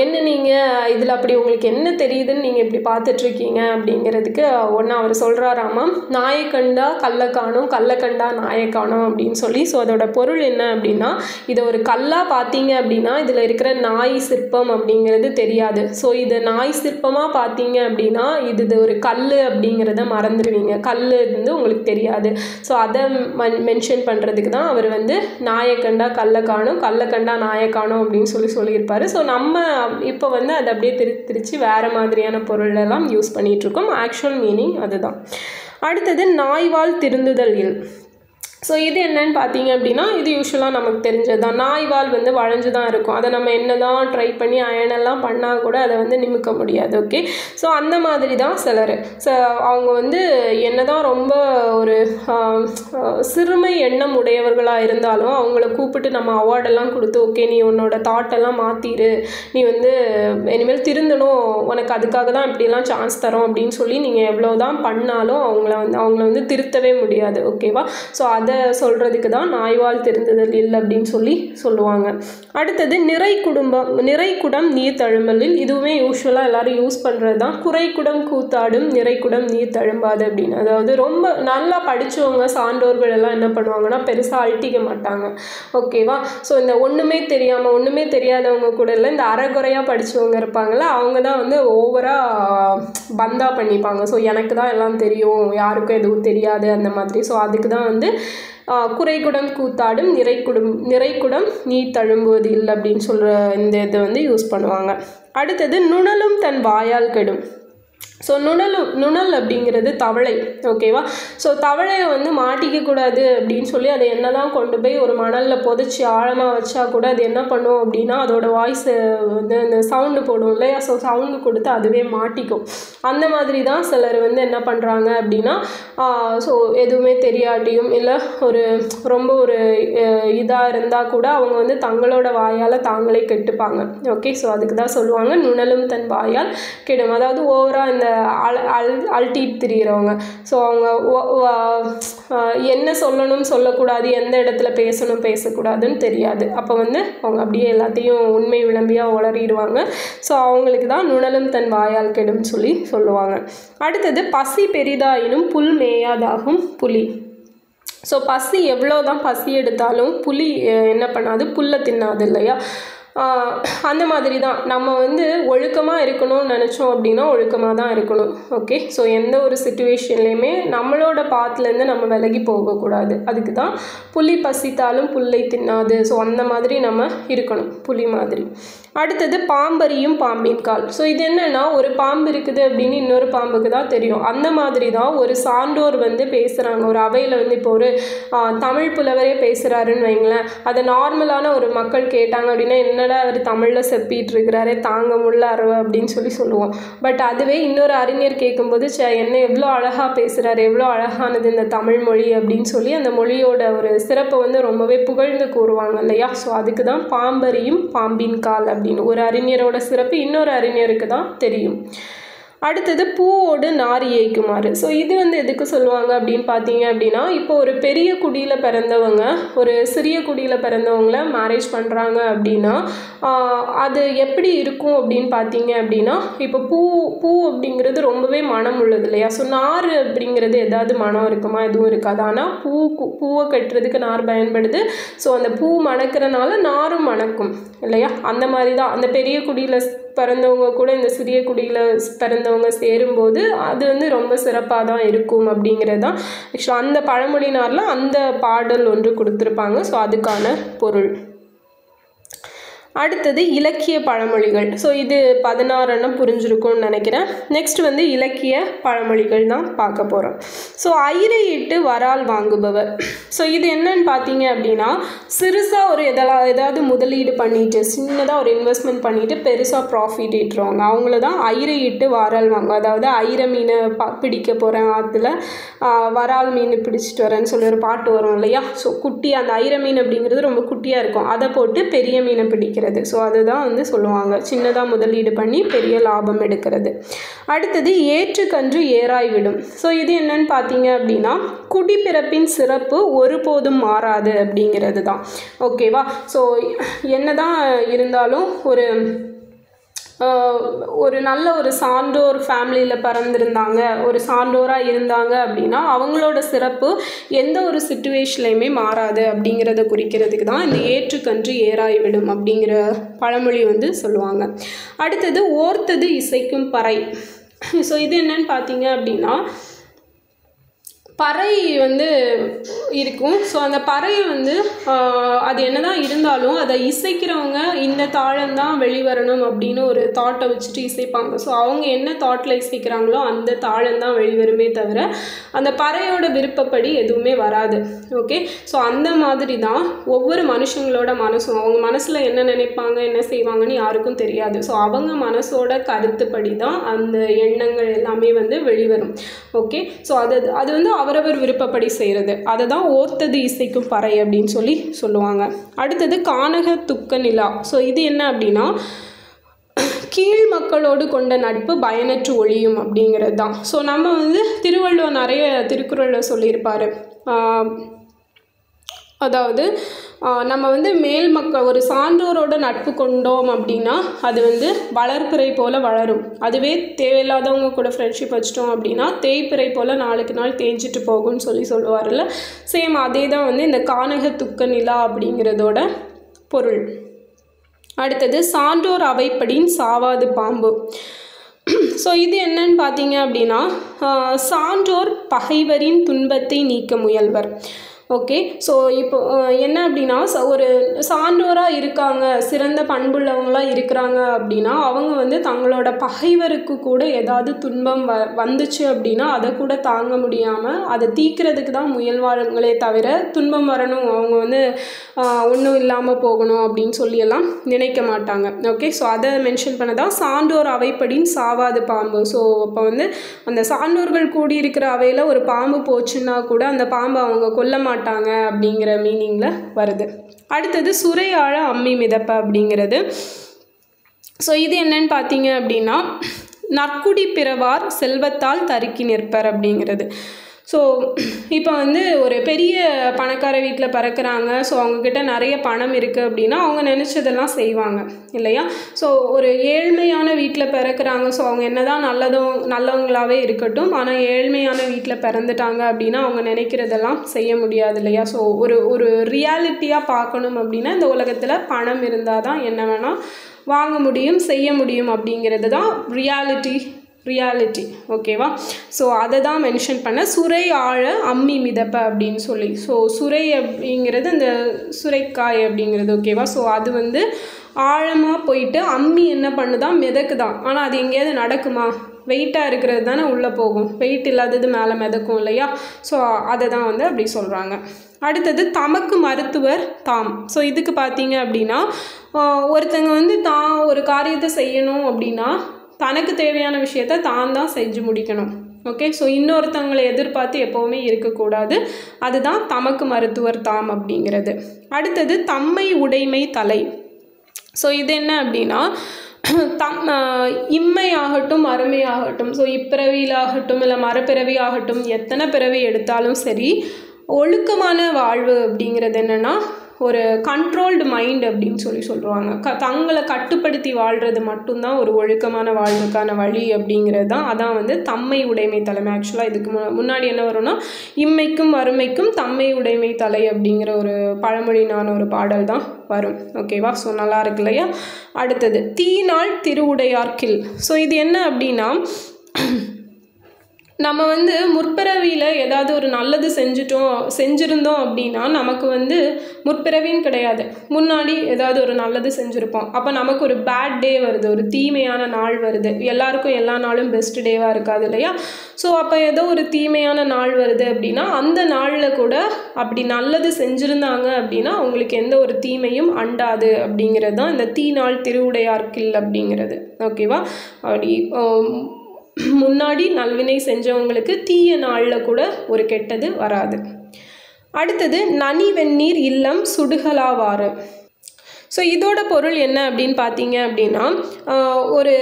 என்ன நீங்கள் இதில் அப்படி உங்களுக்கு என்ன தெரியுதுன்னு நீங்கள் இப்படி பார்த்துட்ருக்கீங்க அப்படிங்கிறதுக்கு ஒன்று அவர் சொல்கிறாராமா, நாயை கண்டா கல்லை காணும், கல்லை கண்டா நாயை காணும் அப்படின்னு சொல்லி. ஸோ அதோட பொருள் என்ன அப்படின்னா, இதை ஒரு கல்லாக பார்த்தீங்க அப்படின்னா இதில் இருக்கிற நாய் சிற்பம் அப்படிங்கிறது தெரியாது. ஸோ இதை நாய் சிற்பமாக பார்த்தீங்க அப்படின்னா இது ஒரு கல் அப்படிங்கிறத மறந்துடுவீங்க. கல் வந்து உங்களுக்கு தெரியாது. ஸோ அதை மென்ஷன் பண்ணுறதுக்கு தான் அவர் வந்து நாயை கண்டா கல்லை காணும், கல்லை கண்டா நாயை காணும் அப்படின்னு சொல்லியிருப்பார். ஸோ நம்ம இப்போ வந்து அதை அப்படியே திரிச்சு வேறு மாதிரியான பொருளெல்லாம் யூஸ் பண்ணிகிட்ருக்கோம். ஆக்சுவல் மீனிங் அதுதான். அடுத்தது நாய்வால் திருந்துதல் இல். ஸோ இது என்னன்னு பார்த்தீங்க அப்படின்னா, இது யூஸ்வலாக நமக்கு தெரிஞ்சது தான். நாய்வால் வந்து வளைஞ்சு தான் இருக்கும். அதை நம்ம என்ன தான் ட்ரை பண்ணி அயனெல்லாம் பண்ணால் கூட அதை வந்து நிமிக்க முடியாது. ஓகே, ஸோ அந்த மாதிரி தான் சிலர். ஸோ அவங்க வந்து என்ன தான் ரொம்ப ஒரு சிறுமை எண்ணம் உடையவர்களாக இருந்தாலும் அவங்கள கூப்பிட்டு நம்ம அவார்டெல்லாம் கொடுத்து, ஓகே நீ உன்னோட தாட்டெல்லாம் மாற்றிடு, நீ வந்து இனிமேல் திருந்தணும், உனக்கு அதுக்காக தான் இப்படிலாம் சான்ஸ் தரோம் அப்படின்னு சொல்லி நீங்கள் எவ்வளோ தான் பண்ணாலும் அவங்கள வந்து திருத்தவே முடியாது. ஓகேவா? ஸோ அதை சொல்கிறதுக்கு தான் நாய்வால் திருந்துதல் இல்லை அப்படின்னு சொல்லுவாங்க. அடுத்தது நிறைக்குடம் நீர் தழும்பலில். இதுவுமே யூஸ்வலாக எல்லாரும் யூஸ் பண்ணுறது தான். குறைக்குடம் கூத்தாடும் நிறைக்குடம் நீர் தழும்பாது அப்படின்னு. அதாவது ரொம்ப நல்லா படித்தவங்க சான்றோர்கள் எல்லாம் என்ன பண்ணுவாங்கன்னா பெருசாக அழட்டிக்க மாட்டாங்க. ஓகேவா? ஸோ இந்த ஒன்றுமே தெரியாதவங்க கூட இல்லை, இந்த அரைகுறையாக படித்தவங்க இருப்பாங்கள்ல, அவங்க தான் வந்து ஓவராக பந்தா பண்ணிப்பாங்க. ஸோ எனக்கு தான் எல்லாம் தெரியும், யாருக்கும் எதுவும் தெரியாது அந்த மாதிரி. ஸோ அதுக்கு தான் வந்து குறைக்குடம் கூத்தாடும் நிறைக்குடம் நீர் தழும்புவது இல்லை அப்படின்னு சொல்கிற இந்த இதை வந்து யூஸ் பண்ணுவாங்க. அடுத்தது நுணலும் தன் வாயால் கெடும். ஸோ நுணல் அப்படிங்கிறது தவளை. ஓகேவா? ஸோ தவளையை வந்து மாட்டிக்கக்கூடாது அப்படின்னு சொல்லி அதை என்ன தான் கொண்டு போய் ஒரு மணலில் புதைச்சி ஆழமாக வச்சா கூட அது என்ன பண்ணும் அப்படின்னா அதோட வாய்ஸ் வந்து அந்த சவுண்டு போடும் இல்லையா? ஸோ சவுண்டு கொடுத்து அதுவே மாட்டிக்கும். அந்த மாதிரி தான் சிலர் வந்து என்ன பண்ணுறாங்க அப்படின்னா, ஸோ எதுவுமே தெரியாட்டியும் இல்லை ரொம்ப ஒரு இதாக இருந்தால் கூட அவங்க வந்து தங்களோட வாயால் தாங்களே கெட்டுப்பாங்க. ஓகே, ஸோ அதுக்கு தான் சொல்லுவாங்க நுணலும் தன் வாயால் கெடும். அதாவது ஓவராக இந்த அல்ட்டிட்டு திரிகிறவங்க. ஸோ அவங்க என்ன சொல்லணும் சொல்லக்கூடாது, எந்த இடத்துல பேசணும் பேசக்கூடாதுன்னு தெரியாது. அப்போ வந்து அவங்க அப்படியே எல்லாத்தையும் உண்மை விளம்பியாக உளறிடுவாங்க. ஸோ அவங்களுக்கு தான் நுணலும் தன் வாயால் கெடும்னு சொல்லுவாங்க. அடுத்தது பசி பெரிதாயினும் புல் மேயாதாகும் புலி. ஸோ பசி எவ்வளோ தான் பசி எடுத்தாலும் புலி என்ன பண்ணாது, புல்லை தின்னாது இல்லையா? அந்த மாதிரி தான் நம்ம வந்து ஒழுக்கமாக இருக்கணும்னு நினச்சோம் அப்படின்னா ஒழுக்கமாக தான் இருக்கணும். ஓகே, ஸோ எந்த ஒரு சிச்சுவேஷன்லேயுமே நம்மளோட பாத்துலேருந்து நம்ம விலகி போகக்கூடாது. அதுக்கு தான் புலி பசித்தாலும் புல்லை தின்னாது. ஸோ அந்த மாதிரி நம்ம இருக்கணும், புலி மாதிரி. அடுத்தது பாம்பரியும் பாம்பின் கால். ஸோ இது என்னென்னா, ஒரு பாம்பு இருக்குது அப்படின்னு இன்னொரு பாம்புக்கு தான் தெரியும். அந்த மாதிரி தான் ஒரு சான்றோர் வந்து பேசுகிறாங்க ஒரு அவையில் வந்து. இப்போ ஒரு தமிழ் புலவரே பேசுகிறாருன்னு வைங்களேன், அதை நார்மலான ஒரு மக்கள் கேட்டாங்க அப்படின்னா என்னடா அவர் தமிழில் செப்பிட்டு இருக்கிறாரே தாங்க முள்ள அறவை அப்படின்னு சொல்லுவோம். பட் அதுவே இன்னொரு அறிஞர் கேட்கும்போது என்ன எவ்வளோ அழகாக பேசுகிறாரு, எவ்வளோ அழகானது இந்த தமிழ் மொழி அப்படின்னு சொல்லி அந்த மொழியோட ஒரு சிறப்பை வந்து ரொம்பவே புகழ்ந்து கூறுவாங்க இல்லையா? ஸோ அதுக்கு தான் பாம்பரியும் பாம்பின் கால் அப்படின்னு. ஒரு அறிஞரோட சிறப்பு இன்னொரு அறிஞருக்கு தான் தெரியும். அடுத்தது பூவோடு நாரி ஏய்க்குமாறு. ஸோ இது வந்து எதுக்கு சொல்லுவாங்க அப்படின்னு பார்த்தீங்க அப்படின்னா, இப்போ ஒரு பெரிய குடியில் பிறந்தவங்க ஒரு சிறிய குடியில் பிறந்தவங்கள மேரேஜ் பண்ணுறாங்க அப்படின்னா அது எப்படி இருக்கும் அப்படின்னு பார்த்தீங்க அப்படின்னா, இப்போ பூ அப்படிங்கிறது ரொம்பவே மனம் உள்ளது இல்லையா? ஸோ நார் அப்படிங்கிறது ஏதாவது மனம் இருக்குமா? எதுவும் இருக்காது. ஆனால் பூவை கட்டுறதுக்கு நார் பயன்படுது. ஸோ அந்த பூ மணக்கிறனால நாரும் மணக்கும் இல்லையா? அந்த மாதிரி தான் அந்த பெரிய குடியில் பிறந்தவங்க கூட இந்த சிறிய குடியில் பிறந்தவங்க சேரும்போது அது வந்து ரொம்ப சிறப்பாக தான் இருக்கும் அப்படிங்கிறது தான் ஆக்சுவலாக அந்த பழமொழினாரில் அந்த பாடல் ஒன்று கொடுத்துருப்பாங்க. ஸோ அதுக்கான பொருள். அடுத்தது இலக்கிய பழமொழிகள். ஸோ இது 16 புரிஞ்சிருக்கும்னு நினைக்கிறேன். நெக்ஸ்ட் வந்து இலக்கிய பழமொழிகள் தான் பார்க்க போகிறோம். ஸோ ஐரையிட்டு வரால் வாங்குபவர். ஸோ இது என்னன்னு பார்த்தீங்க அப்படின்னா, சிறுசாக ஒரு ஏதாவது முதலீடு பண்ணிட்டு சின்னதாக ஒரு இன்வெஸ்ட்மெண்ட் பண்ணிட்டு பெருசாக ப்ராஃபிட் ஈட்டுறவங்க அவங்கள தான் ஐரையிட்டு வரால் வாங்க. அதாவது ஐரை மீனை பிடிக்க போகிறேன் ஆற்றுல, வரால் மீன் பிடிச்சிட்டு வரேன்னு சொல்லி ஒரு பாட்டு வரும் இல்லையா? ஸோ குட்டி அந்த ஐரை மீன் அப்படிங்கிறது ரொம்ப குட்டியாக இருக்கும், அதை போட்டு பெரிய மீனை பிடிக்க. ஸோ அதுதான் வந்து சொல்லுவாங்க சின்னதாக முதலீடு பண்ணி பெரிய லாபம் எடுக்கிறது. அடுத்தது ஏற்றுக்கன்று ஏறாய் விடும். ஸோ இது என்னன்னு பார்த்தீங்க அப்படின்னா, குடிப்பிறப்பின் சிறப்பு ஒருபோதும் மாறாது அப்படிங்கிறது தான். ஓகேவா? ஸோ என்னதான் இருந்தாலும் ஒரு ஒரு நல்ல ஒரு சான்றோர் ஃபேமிலியில் பிறந்திருந்தாங்க, ஒரு சான்றோராக இருந்தாங்க அப்படின்னா அவங்களோட சிறப்பு எந்த ஒரு சிச்சுவேஷன்லையுமே மாறாது அப்படிங்கிறத குறிக்கிறதுக்கு தான் இந்த ஏற்றுக்கன்று ஏறாய்விடும் அப்படிங்கிற பழமொழி வந்து சொல்லுவாங்க. அடுத்தது ஓர்த்தது இசைக்கும் பறை. ஸோ இது என்னன்னு பார்த்தீங்க அப்படின்னா பறை வந்து இருக்கும். ஸோ அந்த பறை வந்து அது என்னதான் இருந்தாலும் அதை இசைக்கிறவங்க இந்த தாளம் தான் வெளிவரணும் அப்படின்னு ஒரு தாட்டை வச்சுட்டு இசைப்பாங்க. ஸோ அவங்க என்ன தாட்டில் இசைக்கிறாங்களோ அந்த தாளம் தான் வெளிவருமே தவிர அந்த பறையோட விருப்பப்படி எதுவுமே வராது. ஓகே, ஸோ அந்த மாதிரி தான் ஒவ்வொரு மனுஷங்களோட மனசும், அவங்க மனசில் என்ன நினைப்பாங்க என்ன செய்வாங்கன்னு யாருக்கும் தெரியாது. ஸோ அவங்க மனசோட கருத்துப்படி தான் அந்த எண்ணங்கள் எல்லாமே வந்து வெளிவரும். ஓகே, ஸோ அது வந்து அவரவர் விருப்பப்படி செய்கிறது. அதை தான் ஓர்த்தது இசைக்கும் பறை அப்படின்னு சொல்லி சொல்லுவாங்க. அடுத்தது கானக துக்க நிலா. ஸோ இது என்ன அப்படின்னா கீழ் மக்களோடு கொண்ட நட்பு பயனற்று ஒழியும் அப்படிங்கிறது தான். ஸோ நம்ம வந்து திருவள்ளுவர் நிறைய திருக்குறளில் சொல்லியிருப்பார். அதாவது நம்ம வந்து மேல் மக்கள் ஒரு சான்றோரோட நட்பு கொண்டோம் அப்படின்னா அது வந்து வளர்ப்பிறை போல் வளரும். அதுவே தேவையில்லாதவங்க கூட ஃப்ரெண்ட்ஷிப் வச்சிட்டோம் அப்படின்னா தேய்ப்பிறை போல் நாளுக்கு நாள் தேய்ஞ்சிட்டு போகும்னு சொல்லுவார்ல. சேம் அதே தான் வந்து இந்த கானக துக்க நிலா அப்படிங்கிறதோட பொருள். அடுத்தது சான்றோர் அவைப்படின் சாவாது பாம்பு. ஸோ இது என்னன்னு பார்த்தீங்க அப்படின்னா சான்றோர் பகைவரின் துன்பத்தை நீக்க முயல்வர். ஓகே, ஸோ இப்போ என்ன அப்படின்னா ஒரு சான்றோராக இருக்காங்க, சிறந்த பண்புள்ளவங்களாக இருக்கிறாங்க அப்படின்னா அவங்க வந்து தங்களோட பகைவருக்கு கூட ஏதாவது துன்பம் வந்துச்சு அப்படின்னா அதை கூட தாங்க முடியாமல் அதை தீர்க்கிறதுக்கு தான் முயல்வாங்களே தவிர துன்பம் வரணும், அவங்க வந்து ஒன்றும் இல்லாமல் போகணும் அப்படின்னு சொல்லியெல்லாம் நினைக்க மாட்டாங்க. ஓகே, ஸோ அதை மென்ஷன் பண்ணதான் சான்றோர் அவைப்படின் சாவாது பாம்பு. ஸோ அப்போ வந்து அந்த சான்றோர்கள் கூடியிருக்கிற அவையில் ஒரு பாம்பு போச்சுன்னா கூட அந்த பாம்பை அவங்க கொல்ல மாட்டாங்க அப்படிங்கிற மீனிங்கில் வருது. அடுத்தது சுரையாழ அம்மி மிதப்ப அப்படிங்கிறது. ஸோ இது என்னன்னு பார்த்தீங்க அப்படின்னா நற்குடி பிறவார் செல்வத்தால் தருக்கி நிற்பர் அப்படிங்கிறது. ஸோ இப்போ வந்து ஒரு பெரிய பணக்கார வீட்டில் பிறக்கிறாங்க, ஸோ அவங்கக்கிட்ட நிறைய பணம் இருக்குது அப்படின்னா அவங்க நினச்சதெல்லாம் செய்வாங்க இல்லையா. ஸோ ஒரு ஏழ்மையான வீட்டில் பிறக்கிறாங்க, ஸோ அவங்க என்ன தான் நல்லவங்களாகவே இருக்கட்டும், ஆனால் ஏழ்மையான வீட்டில் பிறந்துட்டாங்க அப்படின்னா அவங்க நினைக்கிறதெல்லாம் செய்ய முடியாது இல்லையா. ஸோ ஒரு ரியாலிட்டியாக பார்க்கணும் அப்படின்னா இந்த உலகத்தில் பணம் இருந்தால் தான் என்ன வேணால் வாங்க முடியும், செய்ய முடியும் அப்படிங்கிறது தான் ரியாலிட்டி. ஓகேவா. ஸோ அதை தான் மென்ஷன் பண்ண சுரை ஆழ அம்மி மிதப்ப அப்படின்னு சொல்லி. ஸோ சுரை அப்படிங்கிறது இந்த சுரைக்காய் அப்படிங்கிறது. ஓகேவா. ஸோ அது வந்து ஆழமாக போயிட்டு அம்மி என்ன பண்ணுதான் மிதக்குதான். ஆனால் அது எங்கேயாவது நடக்குமா? வெயிட்டாக இருக்கிறது தானே உள்ளே போகும், வெயிட் இல்லாதது மேலே மிதக்கும் இல்லையா. ஸோ அதை தான் வந்து அப்படி சொல்கிறாங்க. அடுத்தது தமக்கு மருத்துவர் தாம். ஸோ இதுக்கு பார்த்தீங்க அப்படின்னா ஒருத்தங்க வந்து தான் ஒரு காரியத்தை செய்யணும் அப்படின்னா தனக்கு தேவையான விஷயத்த தான் செஞ்சு முடிக்கணும். ஓகே, ஸோ இன்னொருத்தவங்களை எதிர்பார்த்து எப்போவுமே இருக்கக்கூடாது. அதுதான் தமக்கு மருத்துவர் தாம் அப்படிங்கிறது. அடுத்தது தம்மை உடைமை தலை. ஸோ இது என்ன அப்படின்னா இம்மையாகட்டும் அருமையாகட்டும், ஸோ இப்பிறவியிலாகட்டும் இல்லை மறுபிறவி ஆகட்டும், எத்தனை பிறவி எடுத்தாலும் சரி ஒழுக்கமான வாழ்வு அப்படிங்கிறது என்னென்னா ஒரு கண்ட்ரோல்டு மைண்ட் அப்படின்னு சொல்லுவாங்க. தங்களை கட்டுப்படுத்தி வாழ்கிறது மட்டும்தான் ஒரு ஒழுக்கமான வாழ்வுக்கான வழி அப்படிங்கிறது தான். அதான் வந்து தம்மை உடைமை தலைமை. ஆக்சுவலாக இதுக்கு முன்னாடி என்ன வரும்னா இம்மைக்கும் வறுமைக்கும் தம்மை உடைமை தலை அப்படிங்கிற ஒரு பழமொழினான ஒரு பாடல் தான் வரும். ஓகேவா. ஸோ நல்லா இருக்கு இல்லையா. அடுத்தது தீநாள் திருவுடையார்க்கில். ஸோ இது என்ன அப்படின்னா நம்ம வந்து முற்பிறவியில் ஏதாவது ஒரு நல்லது செஞ்சுருந்தோம் அப்படின்னா நமக்கு வந்து முற்பிறவின்னு கிடையாது, முன்னாடி ஏதாவது ஒரு நல்லது செஞ்சுருப்போம். அப்போ நமக்கு ஒரு பேட் டே வருது, ஒரு தீமையான நாள் வருது. எல்லாருக்கும் எல்லா நாளும் பெஸ்ட் டேவாக இருக்காது இல்லையா. ஸோ அப்போ ஏதோ ஒரு தீமையான நாள் வருது அப்படின்னா அந்த நாளில் கூட அப்படி நல்லது செஞ்சுருந்தாங்க அப்படின்னா அவங்களுக்கு எந்த ஒரு தீமையும் அண்டாது அப்படிங்கிறது தான் இந்த தீநாள் திருவுடையார்க்கில் அப்படிங்கிறது. ஓகேவா. அப்படி முன்னாடி நல்வினை செஞ்சவங்களுக்கு தீய நாளில் கூட ஒரு கெட்டது வராது. அடுத்தது நனி வெந்நீர் இல்லம் சுடுகலாவாறு. ஸோ இதோட பொருள் என்ன அப்படின்னு பார்த்தீங்க அப்படின்னா, ஒரு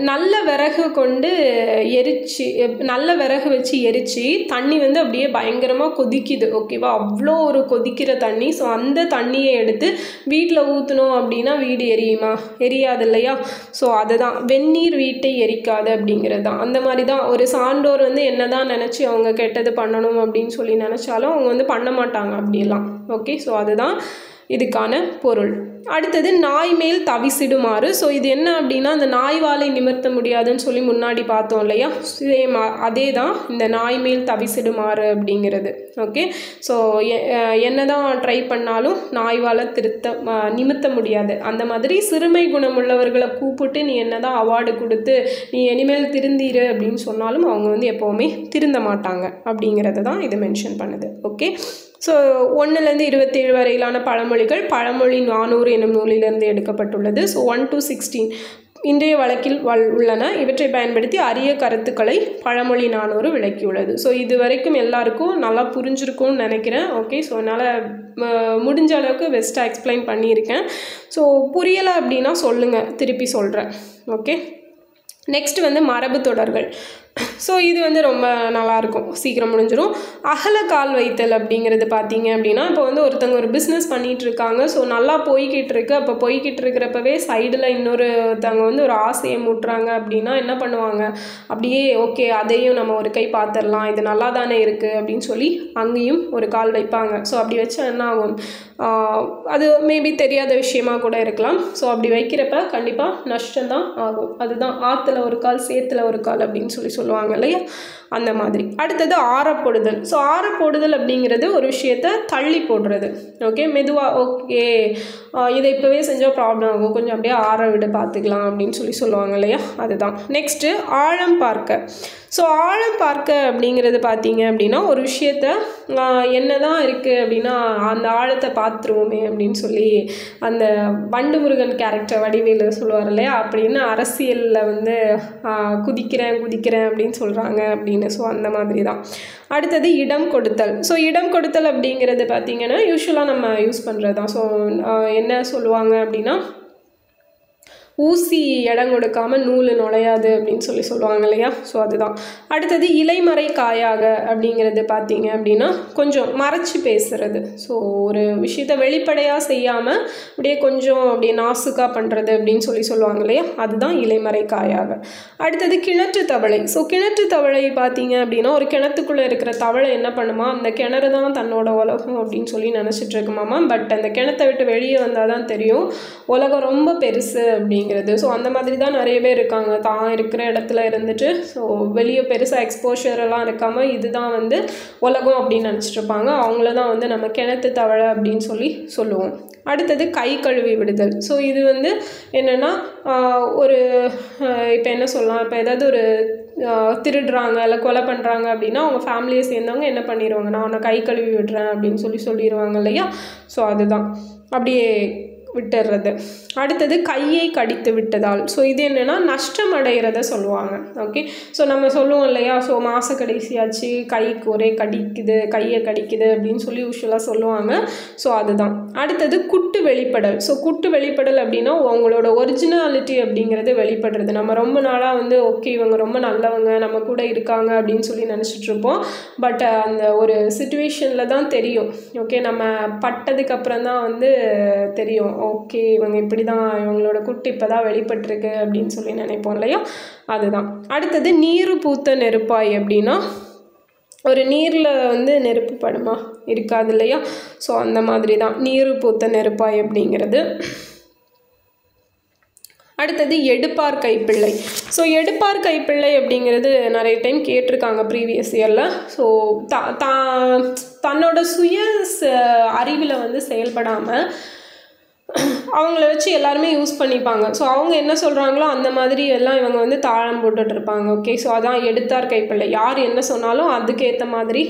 நல்ல விறகு கொண்டு நல்ல விறகு வச்சு எரித்து தண்ணி வந்து அப்படியே பயங்கரமாக கொதிக்குது, ஓகேவா? அவ்வளோ ஒரு கொதிக்கிற தண்ணி. ஸோ அந்த தண்ணியை எடுத்து வீட்டில் ஊற்றணும் அப்படின்னா வீடு எரியுமா? எரியாது இல்லையா? ஸோ அதுதான் வெந்நீர் வீட்டை எரிக்காது அப்படிங்கிறது தான். அந்த மாதிரி தான் ஒரு சான்றோர் வந்து என்ன தான் நினச்சி அவங்க கெட்டது பண்ணணும் அப்படின்னு சொல்லி நினச்சாலும் அவங்க வந்து பண்ண மாட்டாங்க அப்படியெல்லாம். ஓகே, ஸோ அதுதான் இதுக்கான பொருள். அடுத்தது நாய் மேல் தவிசிடுமாறு. ஸோ இது என்ன அப்படின்னா, அந்த நாய் வாலை நிமிர்த்த முடியாதுன்னு சொல்லி முன்னாடி பார்த்தோம் இல்லையா? அதே தான் இந்த நாய் மேல் தவிசிடுமாறு அப்படிங்கிறது. ஓகே, ஸோ என்ன தான் ட்ரை பண்ணாலும் நாய் வாலை நிமிர்த்த முடியாது. அந்த மாதிரி சிறுமை குணமுள்ளவர்களை கூப்பிட்டு நீ என்ன தான் அவார்டு கொடுத்து நீ இனிமேல் திருந்திரு அப்படின்னு சொன்னாலும் அவங்க வந்து எப்போவுமே திருந்த மாட்டாங்க அப்படிங்கிறத தான் இது மென்ஷன் பண்ணுது. ஓகே, ஸோ 1லேருந்து 27 வரையிலான பழமொழிகள் பழமொழி 400 என்னும் நூலிலிருந்து எடுக்கப்பட்டுள்ளது. ஸோ 1 to 16 இன்றைய வழக்கில் உள்ளன. இவற்றை பயன்படுத்தி அரிய கருத்துக்களை பழமொழி 400 விளக்கியுள்ளது. ஸோ இது வரைக்கும் எல்லாருக்கும் நல்லா புரிஞ்சிருக்கும்னு நினைக்கிறேன். ஓகே, ஸோ என்னால் முடிஞ்ச அளவுக்கு பெஸ்ட்டாக எக்ஸ்பிளைன் பண்ணியிருக்கேன். ஸோ புரியலை அப்படின்னா சொல்லுங்கள், திருப்பி சொல்கிறேன். ஓகே, நெக்ஸ்ட் வந்து மரபு தொடர்கள். ஸோ இது வந்து ரொம்ப நல்லாயிருக்கும், சீக்கிரம் முடிஞ்சிடும். அகல கால் வைத்தல் அப்படிங்கிறது பார்த்தீங்க அப்படின்னா, இப்போ வந்து ஒருத்தவங்க ஒரு பிஸ்னஸ் பண்ணிகிட்டு இருக்காங்க. ஸோ நல்லா போய்கிட்டு இருக்கு. அப்போ போய்கிட்டு இருக்கிறப்பவே சைடில் இன்னொருத்தவங்க வந்து ஒரு ஆசையை மூட்டுறாங்க அப்படின்னா என்ன பண்ணுவாங்க, அப்படியே ஓகே அதையும் நம்ம ஒரு கை பார்த்துடலாம், இது நல்லா தானே இருக்குது அப்படின்னு சொல்லி அங்கேயும் ஒரு கால் வைப்பாங்க. ஸோ அப்படி வச்சா என்ன ஆகும், அது மேபி தெரியாத விஷயமா கூட இருக்கலாம். ஸோ அப்படி வைக்கிறப்ப கண்டிப்பாக நஷ்டம்தான் ஆகும். அதுதான் ஆற்றுல ஒரு கால் சேத்துல ஒரு கால் அப்படின்னு சொல்லி சொல்லுவாங்க இல்லையா, அந்த மாதிரி. அடுத்தது ஆறப்போடுதல். ஸோ ஆறப்போடுதல் அப்படிங்கிறது ஒரு விஷயத்தை தள்ளி போடுறது. ஓகே, மெதுவாக ஓகே இதை இப்போவே செஞ்சால் ப்ராப்ளம் ஆகும், கொஞ்சம் அப்படியே ஆற விட பார்த்துக்கலாம் அப்படின்னு சொல்லி சொல்லுவாங்க இல்லையா, அதுதான். நெக்ஸ்ட்டு ஆழம் பார்க்க. ஸோ ஆழம் பார்க்க அப்படிங்கிறது பார்த்தீங்க அப்படின்னா, ஒரு விஷயத்த என்ன தான் இருக்குது அப்படின்னா அந்த ஆழத்தை பார்த்துருவோமே அப்படின்னு சொல்லி அந்த வண்டு முருகன் கேரக்டர் வடிவேலு சொல்லுவார் இல்லையா, அப்படின்னு அரசியலில் வந்து குதிக்கிறேன் அப்படின்னு சொல்கிறாங்க அப்படின்னு. ஸோ அந்த மாதிரி தான். அடுத்தது இடம் கொடுத்தல். ஸோ இடம் கொடுத்தல் அப்படிங்கிறது பார்த்திங்கன்னா யூஸ்வலாக நம்ம யூஸ் பண்ணுறது தான். ஸோ என்ன சொல்லுவாங்க அப்படின்னா, ஊசி இடம் கொடுக்காமல் நூல் நுழையாது அப்படின்னு சொல்லி சொல்லுவாங்க இல்லையா, ஸோ அதுதான். அடுத்தது இலைமறை காயாக அப்படிங்கிறது பார்த்தீங்க அப்படின்னா கொஞ்சம் மறைச்சி பேசுகிறது. ஸோ ஒரு விஷயத்தை வெளிப்படையாக செய்யாமல் அப்படியே கொஞ்சம் அப்படியே நாசுக்காக பண்ணுறது அப்படின்னு சொல்லி சொல்லுவாங்க இல்லையா, அதுதான் இலைமறை காயாக. அடுத்தது கிணற்று தவளை. ஸோ கிணற்று தவளை பார்த்தீங்க அப்படின்னா, ஒரு கிணத்துக்குள்ளே இருக்கிற தவளை என்ன பண்ணுமா, அந்த கிணறு தான் தன்னோட உலகம் அப்படின்னு சொல்லி நினச்சிட்டு இருக்குமாமா. பட் அந்த கிணத்தை விட்டு வெளியே வந்தால் தான் தெரியும் உலகம் ரொம்ப பெருசு அப்படிங்கிறது. ஸோ அந்த மாதிரி தான் நிறைய பேர் இருக்காங்க, தான் இருக்கிற இடத்துல இருந்துட்டு ஸோ வெளியே பெருசாக எக்ஸ்போஷர் எல்லாம் இருக்காமல் இதுதான் வந்து உலகம் அப்படின்னு நினச்சிட்டு இருப்பாங்க. அவங்கள தான் வந்து நம்ம கிணத்து தவளை அப்படின்னு சொல்லி சொல்லுவோம். அடுத்தது கை கழுவி விடுதல். ஸோ இது வந்து என்னென்னா, ஒரு இப்போ என்ன சொல்லலாம், இப்போ ஏதாவது ஒரு திருடுறாங்க இல்லை கொலை பண்ணுறாங்க அப்படின்னா அவங்க ஃபேமிலியை சேர்ந்தவங்க என்ன பண்ணிடுவாங்க, நான் உன்னை கை கழுவி விடுறேன் அப்படின்னு சொல்லிடுவாங்க இல்லையா. ஸோ அதுதான் அப்படியே விட்டுறது. அடுத்தது கையை கடித்து விட்டதால். ஸோ இது என்னென்னா நஷ்டம் அடைகிறத சொல்லுவாங்க. ஓகே, ஸோ நம்ம சொல்லுவோம் இல்லையா, ஸோ மாத கடைசியாச்சு கைக்கு ஒரே கடிக்குது, கையை கடிக்குது அப்படின்னு சொல்லி யூஸ்வலாக சொல்லுவாங்க. ஸோ அதுதான். அடுத்தது குட்டு வெளிப்படல். ஸோ குட்டு வெளிப்படல் அப்படின்னா அவங்களோட ஒரிஜினாலிட்டி அப்படிங்கிறது வெளிப்படுறது. நம்ம ரொம்ப நாளாக வந்து ஓகே இவங்க ரொம்ப நல்லவங்க நம்ம கூட இருக்காங்க அப்படின்னு சொல்லி நினச்சிட்ருப்போம். பட் அந்த ஒரு சிச்சுவேஷனில் தான் தெரியும். ஓகே, நம்ம பட்டதுக்கப்புறம் தான் வந்து தெரியும் ஓகே இவங்க இப்படி தான், இவங்களோட குட்டு இப்போ தான் வெளிப்பட்டிருக்கு அப்படின்னு சொல்லி நினைப்போம் இல்லையா, அதுதான். அடுத்தது நீர் பூத்த நெருப்பாய் அப்படின்னா, ஒரு நீரில் வந்து நெருப்பு படுமா, இருக்காது இல்லையா. ஸோ அந்த மாதிரி தான் நீர் பூத்த நெருப்பாய் அப்படிங்கிறது. அடுத்தது எடுப்பார் கைப்பிள்ளை. ஸோ எடுப்பார் கைப்பிள்ளை அப்படிங்கிறது நிறைய டைம் கேட்டிருக்காங்க ப்ரீவியஸ் இயரில். ஸோ தன்னோட சுய அறிவில் வந்து செயல்படாமல் அவங்கள வச்சு எல்லாருமே யூஸ் பண்ணிப்பாங்க. ஸோ அவங்க என்ன சொல்கிறாங்களோ அந்த மாதிரி எல்லாம் இவங்க வந்து தாளம் போட்டுட்ருப்பாங்க. ஓகே, ஸோ அதான் எடுத்தார் கைப்பிள்ளை. யார் என்ன சொன்னாலும் அதுக்கேற்ற மாதிரி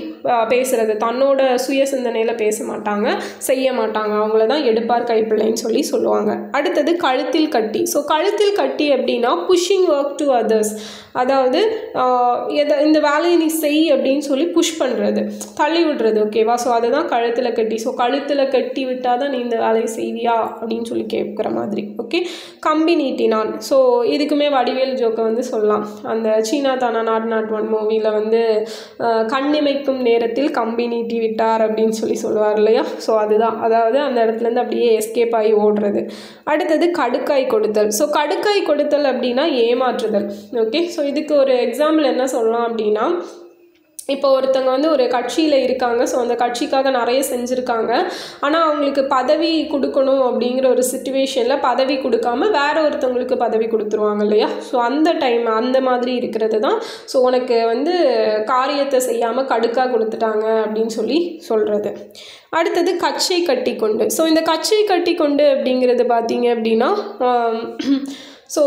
பேசுகிறது, தன்னோட சுய சிந்தனையில் பேச மாட்டாங்க, செய்ய மாட்டாங்க. அவங்கள தான் எடுப்பார் கைப்பிள்ளைன்னு சொல்லி சொல்லுவாங்க. அடுத்தது கழுத்தில் கட்டி. ஸோ கழுத்தில் கட்டி அப்படின்னா புஷ்ஷிங் ஒர்க் டு அதர்ஸ். அதாவது இந்த வேலையை நீ செய் அப்படின்னு சொல்லி புஷ் பண்ணுறது, தள்ளி விடுறது. ஓகேவா, ஸோ அதுதான் கழுத்தில் கட்டி. ஸோ கழுத்தில் கட்டி விட்டால் தான் நீ இந்த வேலையை செய்வியா அப்படின்னு சொல்லி கேட்குற மாதிரி. ஓகே, கம்பி நீட்டினான். ஸோ இதுக்குமே வடிவேல் ஜோக்கை வந்து சொல்லலாம். அந்த சீனா தானா நாட் ஒன் மூவியில் வந்து கண்ணிமைக்கும் நேரத்தில் கம்பி நீட்டி விட்டார் அப்படின்னு சொல்லி சொல்லுவார் இல்லையா. ஸோ அதுதான், அதாவது அந்த இடத்துலேருந்து அப்படியே எஸ்கேப் ஆகி ஓடுறது. அடுத்தது கடுக்காய் கொடுத்தல். ஸோ கடுக்காய் கொடுத்தல் அப்படின்னா ஏமாற்றுதல். ஓகே, ஸோ இதுக்கு ஒரு எக்ஸாம்பிள் என்ன சொல்லலாம் அப்படின்னா, இப்போ ஒருத்தங்க வந்து ஒரு கட்சியில் இருக்காங்க. ஸோ அந்த கட்சிக்காக நிறைய செஞ்சுருக்காங்க. ஆனால் அவங்களுக்கு பதவி கொடுக்கணும் அப்படிங்கிற ஒரு சிச்சுவேஷனில் பதவி கொடுக்காம வேற ஒருத்தவங்களுக்கு பதவி கொடுத்துருவாங்க இல்லையா. ஸோ அந்த டைம் அந்த மாதிரி இருக்கிறது தான். ஸோ உனக்கு வந்து காரியத்தை செய்யாமல் கடுக்காக கொடுத்துட்டாங்க அப்படின்னு சொல்லி சொல்கிறது. அடுத்தது கச்சை கட்டி கொண்டு. ஸோ இந்த கச்சை கட்டி கொண்டு அப்படிங்கிறது பார்த்தீங்க அப்படின்னா, ஸோ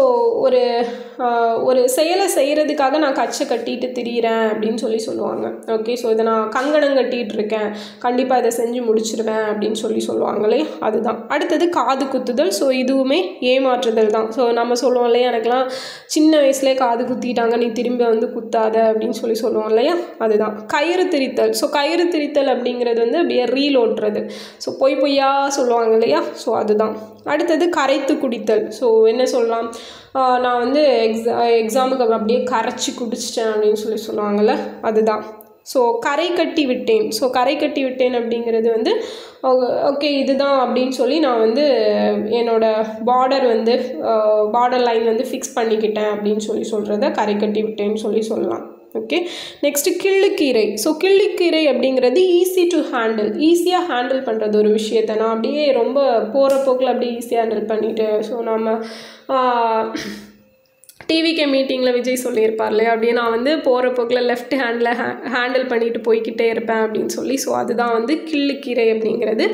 ஒரு செயலை செய்கிறதுக்காக நான் கச்சை கட்டிட்டு திரியிறேன் அப்படின்னு சொல்லி சொல்லுவாங்க. ஓகே, ஸோ இதை நான் கங்கணம் கட்டிகிட்டு இருக்கேன், கண்டிப்பாக இதை செஞ்சு முடிச்சிடுவேன் அப்படின்னு சொல்லி சொல்லுவாங்களே, அதுதான். அடுத்தது காது குத்துதல். ஸோ இதுவுமே ஏமாற்றுதல் தான். ஸோ நம்ம சொல்லுவோம் இல்லையா, எனக்குலாம் சின்ன வயசுலேயே காது குத்திட்டாங்க, நீ திரும்பி வந்து குத்தாத அப்படின்னு சொல்லி சொல்லுவோம் இல்லையா, அதுதான். கயிறு திரித்தல். ஸோ கயிறு திரித்தல் அப்படிங்கிறது வந்து அப்படியே ரீல் ஓட்டுறது. ஸோ பொய்யா சொல்லுவாங்க இல்லையா, ஸோ அதுதான். அடுத்தது கரைத்து குடித்தல். ஸோ என்ன சொல்லலாம், நான் வந்து எக்ஸாமுக்கு அப்படியே கரைச்சி குடிச்சிட்டேன் அப்படின்னு சொல்லி சொல்லுவாங்கள்ல, அதுதான். ஸோ கரை கட்டி விட்டேன். ஸோ கரை கட்டி விட்டேன் அப்படிங்கிறது வந்து ஓகே இதுதான் அப்படின்னு சொல்லி நான் வந்து என்னோடய பார்டர் லைன் வந்து ஃபிக்ஸ் பண்ணிக்கிட்டேன் அப்படின்னு சொல்லி சொல்கிறத கரை கட்டி விட்டேன்னு சொல்லி சொல்லலாம். ஓகே, நெக்ஸ்ட்டு கிள்ளுக்கீரை. ஸோ கிள்ளுக்கீரை அப்படிங்கிறது ஈஸி டு ஹேண்டில், ஈஸியாக ஹேண்டில் பண்ணுறது ஒரு விஷயத்தை. நான் அப்படியே ரொம்ப போகிற போக்கில் அப்படியே ஈஸியாக ஹேண்டில் பண்ணிவிட்டு, ஸோ நம்ம டிவிகே மீட்டிங்கில் விஜய் சொல்லியிருப்பார் இல்லையா, அப்படியே நான் வந்து போகிற போக்கில் லெஃப்ட் ஹேண்டில் ஹேண்டில் பண்ணிட்டு போய்கிட்டே இருப்பேன் அப்படின்னு சொல்லி. ஸோ அதுதான் வந்து கிள்ளுக்கீரை அப்படிங்கிறது.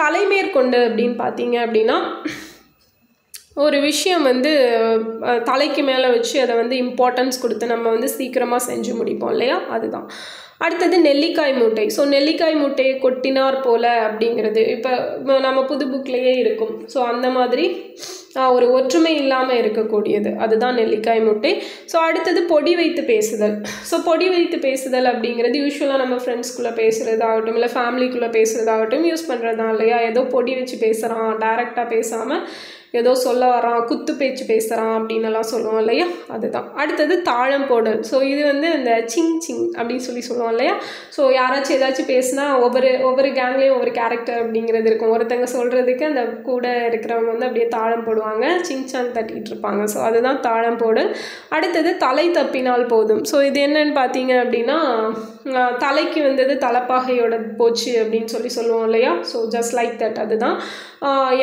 தலைமேற்கொண்டு அப்படின்னு பார்த்தீங்க அப்படின்னா, ஒரு விஷயம் வந்து தலைக்கு மேலே வச்சு அதை வந்து இம்பார்ட்டன்ஸ் கொடுத்து நம்ம வந்து சீக்கிரமாக செஞ்சு முடிப்போம் இல்லையா, அதுதான். அடுத்தது நெல்லிக்காய் மூட்டை. ஸோ நெல்லிக்காய் மூட்டையை கொட்டினார் போல் அப்படிங்கிறது இப்போ நம்ம புது புக்லேயே இருக்கும். ஸோ அந்த மாதிரி ஒரு ஒற்றுமை இல்லாமல் இருக்கக்கூடியது, அதுதான் நெல்லிக்காய் மூட்டை. ஸோ அடுத்தது பொடி வைத்து பேசுதல். ஸோ பொடி வைத்து பேசுதல் அப்படிங்கிறது யூஸ்வலாக நம்ம ஃப்ரெண்ட்ஸ்குள்ளே பேசுகிறதாகட்டும் இல்லை ஃபேமிலிக்குள்ளே பேசுகிறதாகட்டும் யூஸ் பண்ணுறதா இல்லையா. ஏதோ பொடி வச்சு பேசுகிறான், டைரெக்டாக பேசாமல் ஏதோ சொல்ல வரான், குத்து பேச்சு பேசுகிறான் அப்படின்னுலாம் சொல்லுவோம் இல்லையா, அதுதான். அடுத்தது தாழம் போடல். ஸோ இது வந்து இந்த சிங் அப்படின்னு சொல்லி சொல்லுவோம் இல்லையா. ஸோ யாராச்சும் ஏதாச்சும் பேசுனா ஒவ்வொரு கேங்லேயும் ஒவ்வொரு கேரக்டர் அப்படிங்கிறது இருக்கும். ஒருத்தங்க சொல்கிறதுக்கு அந்த கூட இருக்கிறவங்க வந்து அப்படியே தாழம் போடுவாங்க, சிங்சாங் தட்டிகிட்டு இருப்பாங்க. ஸோ அதுதான் தாழம் போடல். அடுத்தது தலை தப்பினால் போதும். ஸோ இது என்னன்னு பார்த்தீங்க அப்படின்னா, தலைக்கு வந்தது தலைப்பாகையோட போச்சு அப்படின்னு சொல்லி சொல்லுவோம் இல்லையா. ஸோ ஜஸ்ட் லைக் தட், அதுதான்.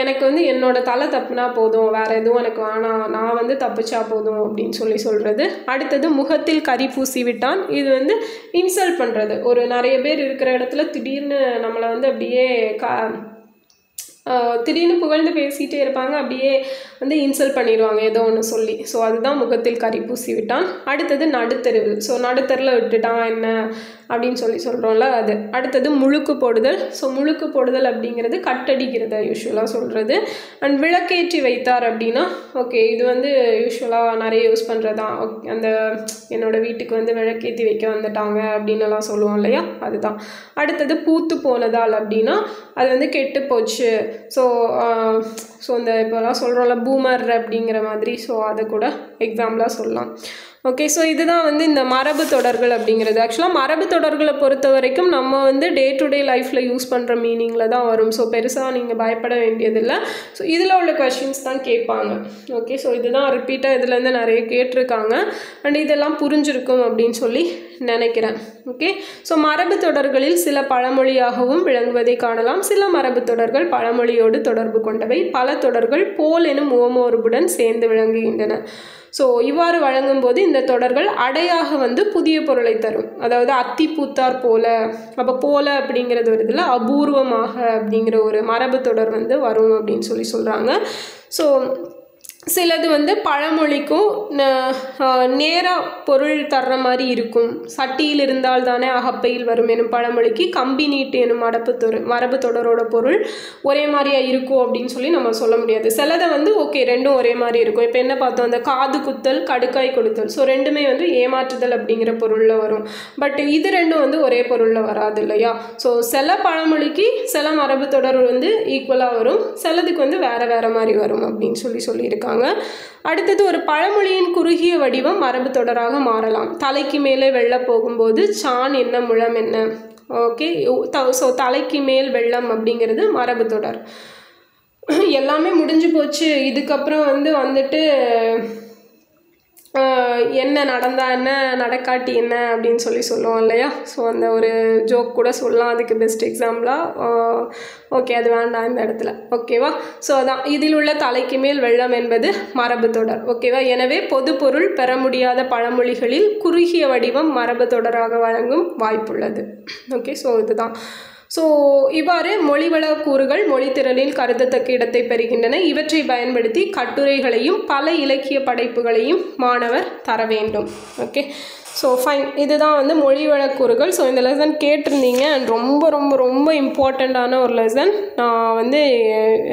எனக்கு வந்து என்னோட தலை தப்புனா போதும், வேறு எதுவும் எனக்கு வேணாம், நான் வந்து தப்பிச்சா போதும் அப்படின்னு சொல்லி சொல்கிறது. அடுத்தது முகத்தில் கரி பூசி விட்டான். இது வந்து இன்சல்ட் பண்ணுறது. ஒரு நிறைய பேர் இருக்கிற இடத்துல திடீர்னு நம்மளை வந்து அப்படியே திடீர்னு புகழ்ந்து பேசிகிட்டே இருப்பாங்க, அப்படியே வந்து இன்சல்ட் பண்ணிடுவாங்க ஏதோ ஒன்று சொல்லி. ஸோ அதுதான் முகத்தில் கரி பூசி விட்டான். அடுத்தது நடுத்தெருவில். ஸோ நடுத்தெருவில் விட்டுட்டான் என்ன அப்படின்னு சொல்லி சொல்கிறோம்ல, அது. அடுத்தது முழுக்கு போடுதல். ஸோ முழுக்கு போடுதல் அப்படிங்கிறது கட்டடிக்கிறத யூஸ்வலாக சொல்கிறது. அண்ட் விளக்கேற்றி வைத்தார் அப்படின்னா, ஓகே இது வந்து யூஸ்வலாக நிறைய யூஸ் பண்ணுறதான். அந்த என்னோடய வீட்டுக்கு வந்து விளக்கேற்றி வைக்க வந்துட்டாங்க அப்படின்னுலாம் சொல்லுவோம் இல்லையா, அதுதான். அடுத்தது பூத்து போனதால் அப்படின்னா அது வந்து கெட்டு போச்சு. ஸோ இந்த இப்போலாம் சொல்கிறோம்ல பூமர் அப்படிங்கிற மாதிரி, ஸோ அதை கூட எக்ஸாம்பிளாக சொல்லலாம். ஓகே, ஸோ இதுதான் வந்து இந்த மரபு தொடர்கள் அப்படிங்கிறது. ஆக்சுவலாக மரபு தொடர்களை பொறுத்த வரைக்கும் நம்ம வந்து டே டு டே லைஃப்பில் யூஸ் பண்ணுற மீனிங்கில் தான் வரும். ஸோ பெருசாக நீங்கள் பயப்பட வேண்டியதில்லை. ஸோ இதில் உள்ள கொஷின்ஸ் தான் கேட்பாங்க. ஓகே, ஸோ இதுதான் ரிப்பீட்டாக இதுலேருந்து நிறைய கேட்டிருக்காங்க. அண்ட் இதெல்லாம் புரிஞ்சிருக்கும் அப்படின்னு சொல்லி நினைக்கிறேன். ஓகே, ஸோ மரபு தொடர்களில் சில பழமொழியாகவும் விளங்குவதை காணலாம். சில மரபு தொடர்கள் பழமொழியோடு தொடர்பு கொண்டவை. பல தொடர்கள் போல் எனும் உவமோர்புடன் சேர்ந்து விளங்குகின்றன. ஸோ இவ்வாறு வழங்கும்போது இந்த தொடர்கள் அடையாக வந்து புதிய பொருளை தரும். அதாவது அத்தி பூத்தார் போல, அப்போ போல அப்படிங்கிறது வருதுல, அபூர்வமாக அப்படிங்கிற ஒரு மரபு தொடர் வந்து வரும் அப்படின்னு சொல்லி சொல்கிறாங்க. ஸோ சிலது வந்து பழமொழிக்கும் நேராக பொருள் தர்ற மாதிரி இருக்கும். சட்டியில் இருந்தால் தானே அகப்பையில் வரும் எனும் பழமொழிக்கு கம்பி நீட்டு எனும் மரபு தொடரோட பொருள் ஒரே மாதிரியாக இருக்கும் அப்படின்னு சொல்லி நம்ம சொல்ல முடியாது. சிலதை வந்து ஓகே ரெண்டும் ஒரே மாதிரி இருக்கும். இப்போ என்ன பார்த்தோம், அந்த காது குத்தல் கடுக்காய் கொடுத்தல், ஸோ ரெண்டுமே வந்து ஏமாற்றுதல் அப்படிங்கிற பொருளில் வரும். பட் இது ரெண்டும் வந்து ஒரே பொருளில் வராது இல்லையா. ஸோ சில பழமொழிக்கு சில மரபு தொடர் வந்து ஈக்குவலாக வரும், சிலதுக்கு வந்து வேறு வேறு மாதிரி வரும் அப்படின்னு சொல்லியிருக்காங்க. அடுத்தது, ஒரு பழமொழியின் குறுகிய வடிவம் மரபு தொடராக மாறலாம். தலைக்கு மேலே வெள்ளம் போகும்போது சான் என்ன முழம் என்ன. ஓகே, ஸோ தலைக்கு மேல் வெள்ளம் அப்படிங்கிறது மரபு தொடர். எல்லாமே முடிஞ்சு போச்சு, இதுக்கப்புறம் வந்துட்டு என்ன நடந்தா என்ன நடக்காட்டி என்ன அப்படின்னு சொல்லுவோம் இல்லையா. ஸோ அந்த ஒரு ஜோக் கூட சொல்லலாம் அதுக்கு பெஸ்ட் எக்ஸாம்பிளாக. ஓகே, அது வேண்டாம் இந்த இடத்துல. ஓகேவா. ஸோ அதான், இதில் உள்ள தலைக்கு மேல் வெள்ளம் என்பது மரபு தொடர். ஓகேவா. எனவே பொது பொருள் பெற முடியாத பழமொழிகளில் குறுகிய வடிவம் மரபு தொடராக வழங்கும் வாய்ப்புள்ளது. ஓகே, ஸோ இதுதான். ஸோ இவ்வாறு மொழிவள கூறுகள் மொழித்திறனில் கருதத்தக்க இடத்தை பெறுகின்றன. இவற்றை பயன்படுத்தி கட்டுரைகளையும் பல இலக்கிய படைப்புகளையும் மாணவர் தர வேண்டும். Okay, so fine. இதுதான் வந்து மொழிவளக்கூறுகள். ஸோ இந்த லெசன் கேட்டிருந்தீங்க அண்ட் ரொம்ப ரொம்ப ரொம்ப இம்பார்ட்டண்ட்டான ஒரு லெசன். நான்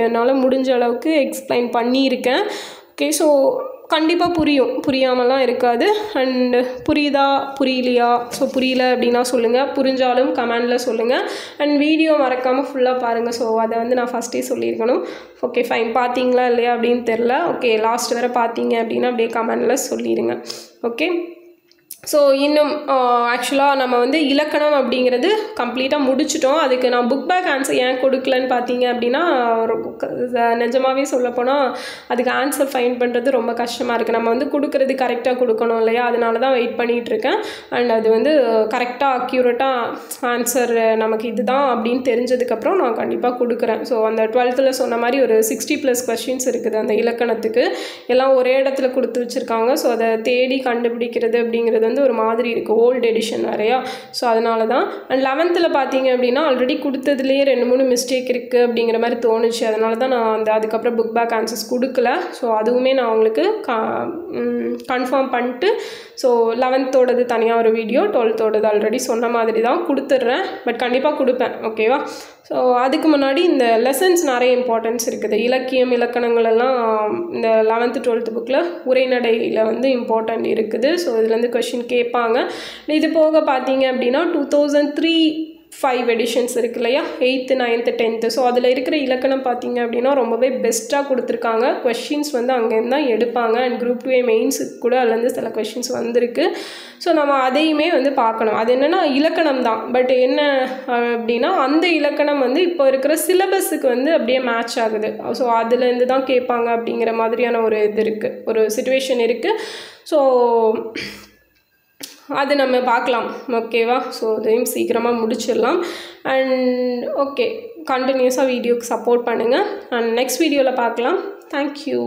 என்னால் முடிஞ்ச அளவுக்கு எக்ஸ்பிளைன் பண்ணியிருக்கேன். ஓகே, ஸோ கண்டிப்பாக புரியாமலாம் இருக்காது. அண்டு புரியுதா புரியலையா, ஸோ புரியல அப்படின்னா சொல்லுங்கள், புரிஞ்சாலும் கமெண்டில் சொல்லுங்கள். அண்ட் வீடியோ மறக்காமல் ஃபுல்லாக பாருங்கள். ஸோ அதை நான் ஃபஸ்ட்டே சொல்லியிருக்கணும். Okay fine. பார்த்தீங்களா இல்லையா அப்படின்னு தெரில. ஓகே, லாஸ்ட் வரை பார்த்தீங்க அப்படின்னா அப்படியே கமெண்டில் சொல்லிடுங்க. ஓகே, ஸோ இன்னும் ஆக்சுவலாக நம்ம இலக்கணம் அப்படிங்கிறது கம்ப்ளீட்டாக முடிச்சிட்டோம். அதுக்கு நான் புக் பேக் ஆன்சர் ஏன் கொடுக்கலன்னு பார்த்தீங்க அப்படின்னா, நிஜமாகவே சொல்லப்போனால் அதுக்கு ஆன்சர் ஃபைண்ட் பண்ணுறது ரொம்ப கஷ்டமாக இருக்குது. நம்ம கொடுக்குறது கரெக்டாக கொடுக்கணும் இல்லையா, அதனால தான் வெயிட் பண்ணிகிட்ருக்கேன். அண்ட் அது கரெக்டாக அக்யூரேட்டாக ஆன்சர் நமக்கு இதுதான் அப்படின்னு தெரிஞ்சதுக்கப்புறம் நான் கண்டிப்பாக கொடுக்குறேன். ஸோ அந்த 12th சொன்ன மாதிரி ஒரு 60+ கொஸ்டின்ஸ் இருக்குது அந்த இலக்கணத்துக்கு. எல்லாம் ஒரே இடத்துல கொடுத்து வச்சுருக்காங்க. ஸோ அதை தேடி கண்டுபிடிக்கிறது அப்படிங்கிறது ஒரு மாதிரி இருக்குது, ஓல்டு எடிஷன் வேறையா. ஸோ அதனால தான். அண்ட் 11th பார்த்தீங்க அப்படின்னா ஆல்ரெடி கொடுத்ததுலேயே 2-3 மிஸ்டேக் இருக்குது அப்படிங்கிற மாதிரி தோணுச்சு. அதனால தான் நான் அதுக்கப்புறம் புக் பேக் ஆன்சர்ஸ் கொடுக்கல. ஸோ அதுவுமே நான் உங்களுக்கு கன்ஃபார்ம் பண்ணிட்டு, ஸோ 11th தனியாக ஒரு வீடியோ, 12th ஆல்ரெடி சொன்ன மாதிரி தான் கொடுத்துட்றேன். பட் கண்டிப்பாக கொடுப்பேன். ஓகேவா. ஸோ அதுக்கு முன்னாடி இந்த லெசன்ஸ் நிறைய இம்பார்ட்டன்ஸ் இருக்குது. இலக்கியம் இலக்கணங்கள் எல்லாம் இந்த 11th 12th புக்கில் உரைநடையில் இம்பார்ட்டன்ட் இருக்குது. ஸோ இதுலேருந்து கொஷின் கேட்பாங்க. இது போக பார்த்தீங்க அப்படின்னா 2003-5 எடிஷன்ஸ் இருக்கு இல்லையா, 8th 9th 10th. ஸோ அதில் இருக்கிற இலக்கணம் பார்த்தீங்க அப்படின்னா ரொம்பவே பெஸ்ட்டாக கொடுத்துருக்காங்க. கொஷின்ஸ் அங்கேருந்து தான் எடுப்பாங்க. அண்ட் குரூப் 2 மெயின்ஸுக்கு கூட அதுலேருந்து சில கொஷின்ஸ் வந்திருக்கு. ஸோ நம்ம அதையுமே பார்க்கணும். அது என்னென்னா இலக்கணம் தான், பட் என்ன அப்படின்னா அந்த இலக்கணம் இப்போ இருக்கிற சிலபஸுக்கு அப்படியே மேட்ச் ஆகுது. ஸோ அதுலேருந்து தான் கேட்பாங்க அப்படிங்கிற மாதிரியான ஒரு இது இருக்குது, ஒரு சிச்சுவேஷன் இருக்குது. ஸோ அது நம்ம பார்க்கலாம். ஓகேவா. ஸோ அதையும் சீக்கிரமாக முடிச்சிடலாம். அண்ட் ஓகே, கண்டினியூஸாக வீடியோக்கு சப்போர்ட் பண்ணுங்கள். அண்ட் நெக்ஸ்ட் வீடியோவில் பார்க்கலாம். தேங்க்யூ.